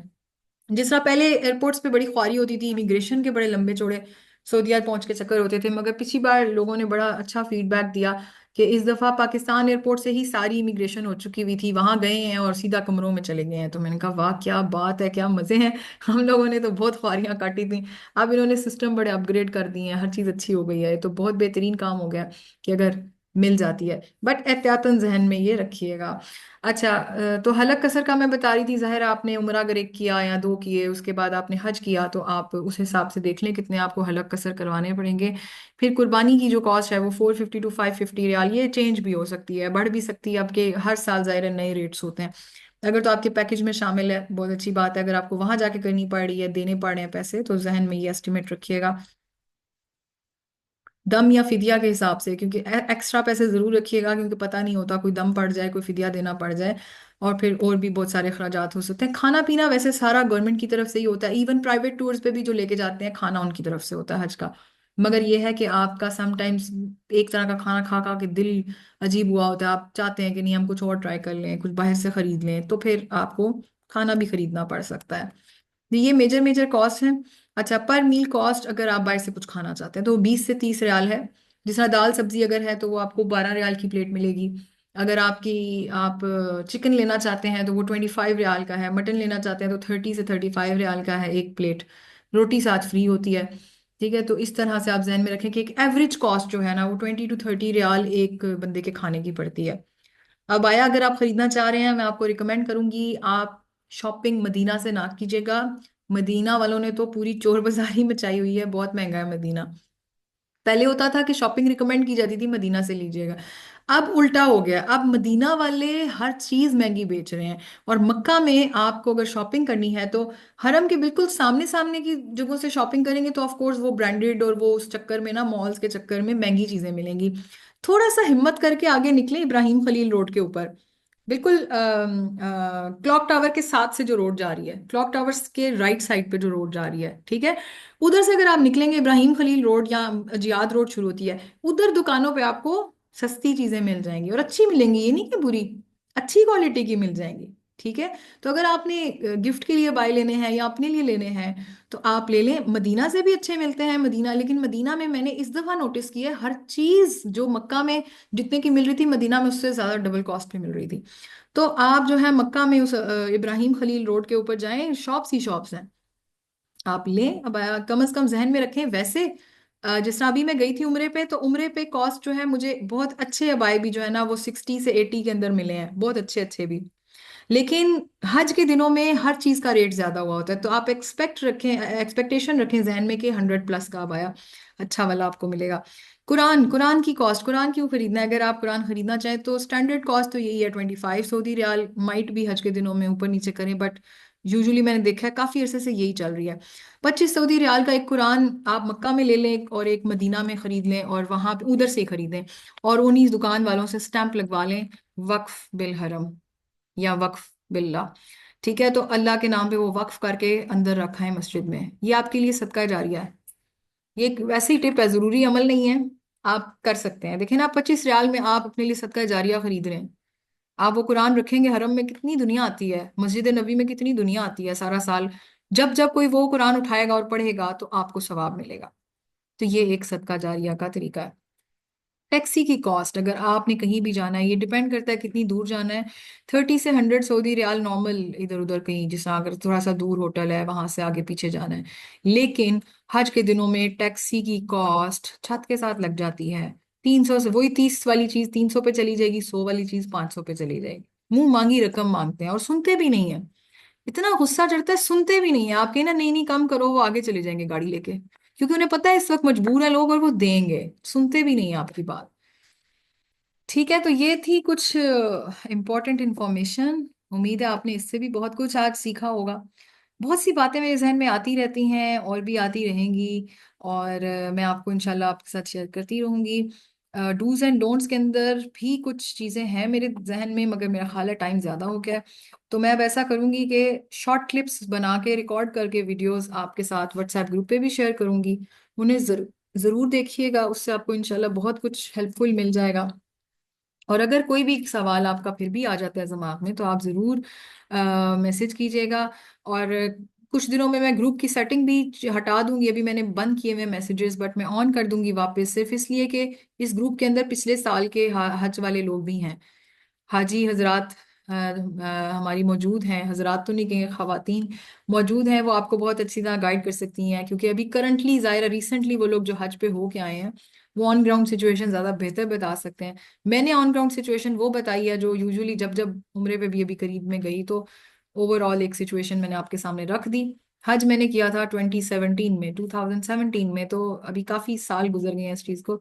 जिस तरह पहले एयरपोर्ट्स पे बड़ी ख्वारी होती थी, इमिग्रेशन के बड़े लंबे चौड़े सऊदीया पहुंच के चक्कर होते थे, मगर पिछली बार लोगों ने बड़ा अच्छा फीडबैक दिया कि इस दफा पाकिस्तान एयरपोर्ट से ही सारी इमिग्रेशन हो चुकी हुई थी, वहां गए हैं और सीधा कमरों में चले गए हैं। तो मैंने कहा वाह क्या बात है, क्या मजे हैं। हम लोगों ने तो बहुत ख्वारियां काटी थी। अब इन्होंने सिस्टम बड़े अपग्रेड कर दिए हैं, हर चीज अच्छी हो गई है, तो बहुत बेहतरीन काम हो गया कि अगर मिल जाती है, बट एहतियातन जहन में ये रखिएगा। अच्छा, तो हलक कसर का मैं बता रही थी, जाहिर है आपने उम्रा अगर एक किया या दो किए, उसके बाद आपने हज किया, तो आप उस हिसाब से देख लें कितने आपको हलक कसर करवाने पड़ेंगे। फिर कुर्बानी की जो कॉस्ट है वो 450 to 550 रियाल, ये चेंज भी हो सकती है, बढ़ भी सकती है, आपके हर साल जाहिर है नए रेट्स होते हैं। अगर तो आपके पैकेज में शामिल है, बहुत अच्छी बात है। अगर आपको वहां जाके करनी पड़ रही है, देने पड़ रहे हैं पैसे, तो जहन में ये एस्टिमेट रखिएगा, दम या फिदिया के हिसाब से, क्योंकि एक्स्ट्रा पैसे जरूर रखिएगा, क्योंकि पता नहीं होता, कोई दम पड़ जाए, कोई फिदिया देना पड़ जाए, और फिर और भी बहुत सारे अखराजात हो सकते हैं। खाना पीना वैसे सारा गवर्नमेंट की तरफ से ही होता है, इवन प्राइवेट टूर्स पे भी जो लेके जाते हैं, खाना उनकी तरफ से होता है हज का। मगर यह है कि आपका समटाइम्स एक तरह का खाना खा खा के दिल अजीब हुआ होता है, आप चाहते हैं कि नहीं हम कुछ और ट्राई कर लें, कुछ बाहर से खरीद लें, तो फिर आपको खाना भी खरीदना पड़ सकता है। तो ये मेजर मेजर कॉस्ट हैं। अच्छा, पर मील कॉस्ट अगर आप बाहर से कुछ खाना चाहते हैं तो 20 से 30 रियाल है। जिस तरह दाल सब्जी अगर है तो वो आपको 12 रियाल की प्लेट मिलेगी। अगर आप चिकन लेना चाहते हैं तो वो 25 रियाल का है। मटन लेना चाहते हैं तो 30 से 35 रियाल का है एक प्लेट। रोटी साथ फ्री होती है। ठीक है, तो इस तरह से आप जहन में रखें कि एक एवरेज कॉस्ट जो है ना, वो 20 to 30 रियाल एक बंदे के खाने की पड़ती है। अब आया, अगर आप खरीदना चाह रहे हैं, मैं आपको रिकमेंड करूंगी आप शॉपिंग मदीना से ना कीजिएगा। मदीना वालों ने तो पूरी चोर बाजारी मचाई हुई है, बहुत महंगा है मदीना। पहले होता था कि शॉपिंग रिकमेंड की जाती थी, मदीना से लीजिएगा। अब उल्टा हो गया, अब मदीना वाले हर चीज महंगी बेच रहे हैं। और मक्का में आपको अगर शॉपिंग करनी है तो हरम के बिल्कुल सामने सामने की जगहों से शॉपिंग करेंगे, तो ऑफ कोर्स वो ब्रांडेड, और वो उस चक्कर में ना, मॉल्स के चक्कर में महंगी चीजें मिलेंगी। थोड़ा सा हिम्मत करके आगे निकले, इब्राहिम खलील रोड के ऊपर, बिल्कुल क्लॉक टावर के साथ से जो रोड जा रही है, क्लॉक टावर्स के राइट साइड पे जो रोड जा रही है, ठीक है, उधर से अगर आप निकलेंगे, इब्राहिम खलील रोड या जियाद रोड शुरू होती है, उधर दुकानों पे आपको सस्ती चीजें मिल जाएंगी, और अच्छी मिलेंगी, ये नहीं कि बुरी, अच्छी क्वालिटी की मिल जाएंगी। ठीक है। तो अगर आपने गिफ्ट के लिए बाय लेने हैं या अपने लिए लेने हैं, तो आप ले लें। मदीना से भी अच्छे मिलते हैं मदीना, लेकिन मदीना में मैंने इस दफा नोटिस किया है, हर चीज जो मक्का में जितने की मिल रही थी, मदीना में उससे ज्यादा डबल कॉस्ट पे मिल रही थी। तो आप जो है मक्का में उस इब्राहिम खलील रोड के ऊपर जाएं, शॉप्स ही शॉप्स हैं, आप लें। अब कम से कम जहन में रखें। वैसे जिस तरह अभी मैं गई थी उम्रे पे, तो उम्रे पे कॉस्ट जो है, मुझे बहुत अच्छे अबाए भी जो है ना, वो 60 से 80 के अंदर मिले हैं, बहुत अच्छे अच्छे भी। लेकिन हज के दिनों में हर चीज का रेट ज्यादा हुआ होता है, तो आप एक्सपेक्टेशन रखें जहन में कि 100 प्लस का आबाया अच्छा वाला आपको मिलेगा। कुरान कुरान की कॉस्ट, कुरान क्यों खरीदना है? अगर आप कुरान खरीदना चाहें तो स्टैंडर्ड कॉस्ट तो यही है, 25 सऊदी रियाल। माइट भी हज के दिनों में ऊपर नीचे करें, बट यूजुअली मैंने देखा है काफी अरसे से यही चल रही है। 25 सऊदी रियाल का एक कुरान आप मक्का में ले लें और एक मदीना में खरीद लें, और वहां पे उधर से ही खरीदें, और उन्हीं दुकान वालों से स्टैंप लगवा लें, वक्फ बिल हरम या वक्फ बिल्ला। ठीक है, तो अल्लाह के नाम पे वो वक्फ करके अंदर रखा है मस्जिद में, ये आपके लिए सदका जारिया है। ये एक वैसी टिप है, जरूरी अमल नहीं है, आप कर सकते हैं। देखिए ना, 25 रियाल में आप अपने लिए सदका जारिया खरीद रहे हैं। आप वो कुरान रखेंगे, हरम में कितनी दुनिया आती है, मस्जिद नबी में कितनी दुनिया आती है सारा साल। जब जब कोई वो कुरान उठाएगा और पढ़ेगा, तो आपको सवाब मिलेगा। तो ये एक सदका जारिया का तरीका है। टैक्सी की कॉस्ट, अगर आपने कहीं भी जाना है, ये डिपेंड करता है कितनी दूर जाना है। 30 से 100 सऊदी रियाल नॉर्मल, इधर उधर कहीं, जैसे अगर थोड़ा सा दूर होटल है वहां से आगे पीछे जाना है। लेकिन हज के दिनों में टैक्सी की कॉस्ट छत के साथ लग जाती है। 300 से, वही 30 वाली चीज 300 पे चली जाएगी, 100 वाली चीज 500 पे चली जाएगी। मुंह मांगी रकम मांगते हैं और सुनते भी नहीं है। इतना गुस्सा चढ़ता है, सुनते भी नहीं है। आप कहें ना नहीं नहीं कम करो, वो आगे चले जाएंगे गाड़ी लेके, क्योंकि उन्हें पता है इस वक्त मजबूर है लोग और वो देंगे। सुनते भी नहीं है आपकी बात। ठीक है, तो ये थी कुछ इम्पोर्टेंट इंफॉर्मेशन। उम्मीद है आपने इससे भी बहुत कुछ आज सीखा होगा। बहुत सी बातें मेरे जहन में आती रहती हैं और भी आती रहेंगी, और मैं आपको इंशाल्लाह आपके साथ शेयर करती रहूंगी। डूज एंड डोंट्स के अंदर भी कुछ चीज़ें हैं मेरे जहन में, मगर मेरा ख्याल है टाइम ज़्यादा हो गया है। तो मैं अब ऐसा करूंगी कि शॉर्ट क्लिप्स बना के रिकॉर्ड करके वीडियोस आपके साथ व्हाट्सएप ग्रुप पे भी शेयर करूंगी। उन्हें ज़रूर देखिएगा, उससे आपको इंशाल्लाह बहुत कुछ हेल्पफुल मिल जाएगा। और अगर कोई भी सवाल आपका फिर भी आ जाता है दिमाग में, तो आप ज़रूर मैसेज कीजिएगा। और कुछ दिनों में मैं ग्रुप की सेटिंग भी हटा दूंगी। अभी मैंने बंद किए हुए मैसेजेस, बट मैं ऑन कर दूंगी वापस, सिर्फ इसलिए कि इस ग्रुप के अंदर पिछले साल के हज वाले लोग भी हैं। हाजी हजरात हमारी मौजूद हैं, हजरात तो नहीं कहेंगे, खवातीन मौजूद हैं। वो आपको बहुत अच्छी तरह गाइड कर सकती हैं, क्योंकि अभी करंटली ज़ाहिर रिसेंटली वो लोग जो हज पे हो के आए हैं, वो ऑन ग्राउंड सिचुएशन ज़्यादा बेहतर बता सकते हैं। मैंने ऑन ग्राउंड सिचुएशन वो बताई है जो यूजुअली जब जब उम्रे पे भी अभी करीब में गई, तो ओवरऑल एक सिचुएशन मैंने आपके सामने रख दी। हज मैंने किया था 2017 में, 2017 में, तो अभी काफ़ी साल गुजर गए हैं इस चीज़ को।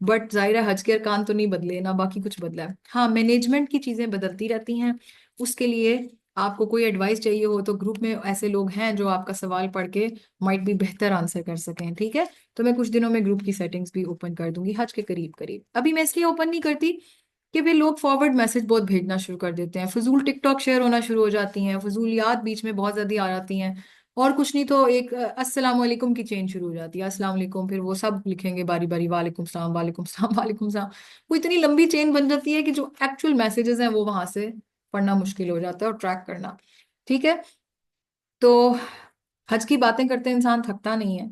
बट जाहिर है हज के अरकान तो नहीं बदले ना, बाकी कुछ बदला है। हाँ, मैनेजमेंट की चीजें बदलती रहती हैं। उसके लिए आपको कोई एडवाइस चाहिए हो तो ग्रुप में ऐसे लोग हैं जो आपका सवाल पढ़ के माइट भी बेहतर आंसर कर सकें। ठीक है, तो मैं कुछ दिनों में ग्रुप की सेटिंग्स भी ओपन कर दूंगी हज के करीब करीब। अभी मैं इसलिए ओपन नहीं करती कि वे लोग फॉरवर्ड मैसेज बहुत भेजना शुरू कर देते हैं, फजूल टिकटॉक शेयर होना शुरू हो जाती हैं, फजूलियात बीच में बहुत ज्यादा आ जाती हैं। और कुछ नहीं तो एक अस्सलाम वालेकुम की चेन शुरू हो जाती है, अस्सलाम वालेकुम, फिर वो सब लिखेंगे बारी बारी वालेकुम सलाम वालेकुम सलाम वालेकुम सलाम। वो इतनी लंबी चेन बन जाती है कि जो एक्चुअल मैसेजेस हैं वो वहां से पढ़ना मुश्किल हो जाता है और ट्रैक करना। ठीक है, तो हज की बातें करते इंसान थकता नहीं है।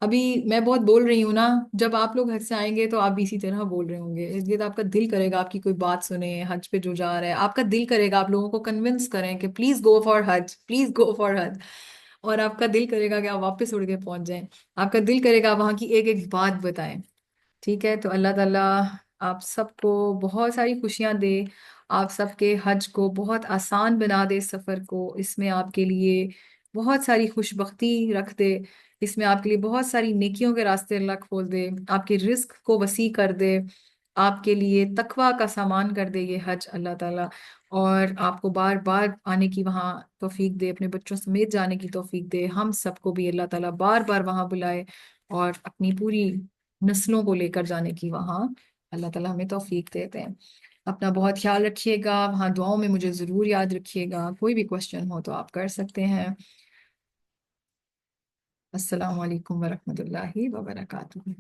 अभी मैं बहुत बोल रही हूँ ना, जब आप लोग हज से आएंगे तो आप भी इसी तरह बोल रहे होंगे, इसलिए तो आपका दिल करेगा आपकी कोई बात सुने। हज पे जो जा रहा है, आपका दिल करेगा आप लोगों को कन्विंस करें कि प्लीज गो फॉर हज, प्लीज गो फॉर हज। और आपका दिल करेगा कि आप वापस उड़ के पहुंच जाएं। आपका दिल करेगा वहां की एक एक बात बताएं। ठीक है, तो अल्लाह ताला आप सबको बहुत सारी खुशियां दे। आप सबके हज को बहुत आसान बना दे, सफ़र को इसमें आपके लिए बहुत सारी खुशबख्ती रख दे। इसमें आपके लिए बहुत सारी नेकियों के रास्ते अल्लाह खोल दे, आपके रिस्क को वसी कर दे, आपके लिए तकवा का सामान कर दे ये हज अल्लाह ताला। और आपको बार बार आने की वहाँ तौफीक दे, अपने बच्चों समेत जाने की तौफीक दे। हम सबको भी अल्लाह ताला बार बार वहाँ बुलाए और अपनी पूरी नस्लों को लेकर जाने की वहाँ अल्लाह ताला हमें तौफीक देते हैं। अपना बहुत ख्याल रखिएगा, वहाँ दुआओं में मुझे ज़रूर याद रखिएगा। कोई भी क्वेश्चन हो तो आप कर सकते हैं। अस्सलाम वालेकुम वरहमतुल्लाहि वबरकातुहू।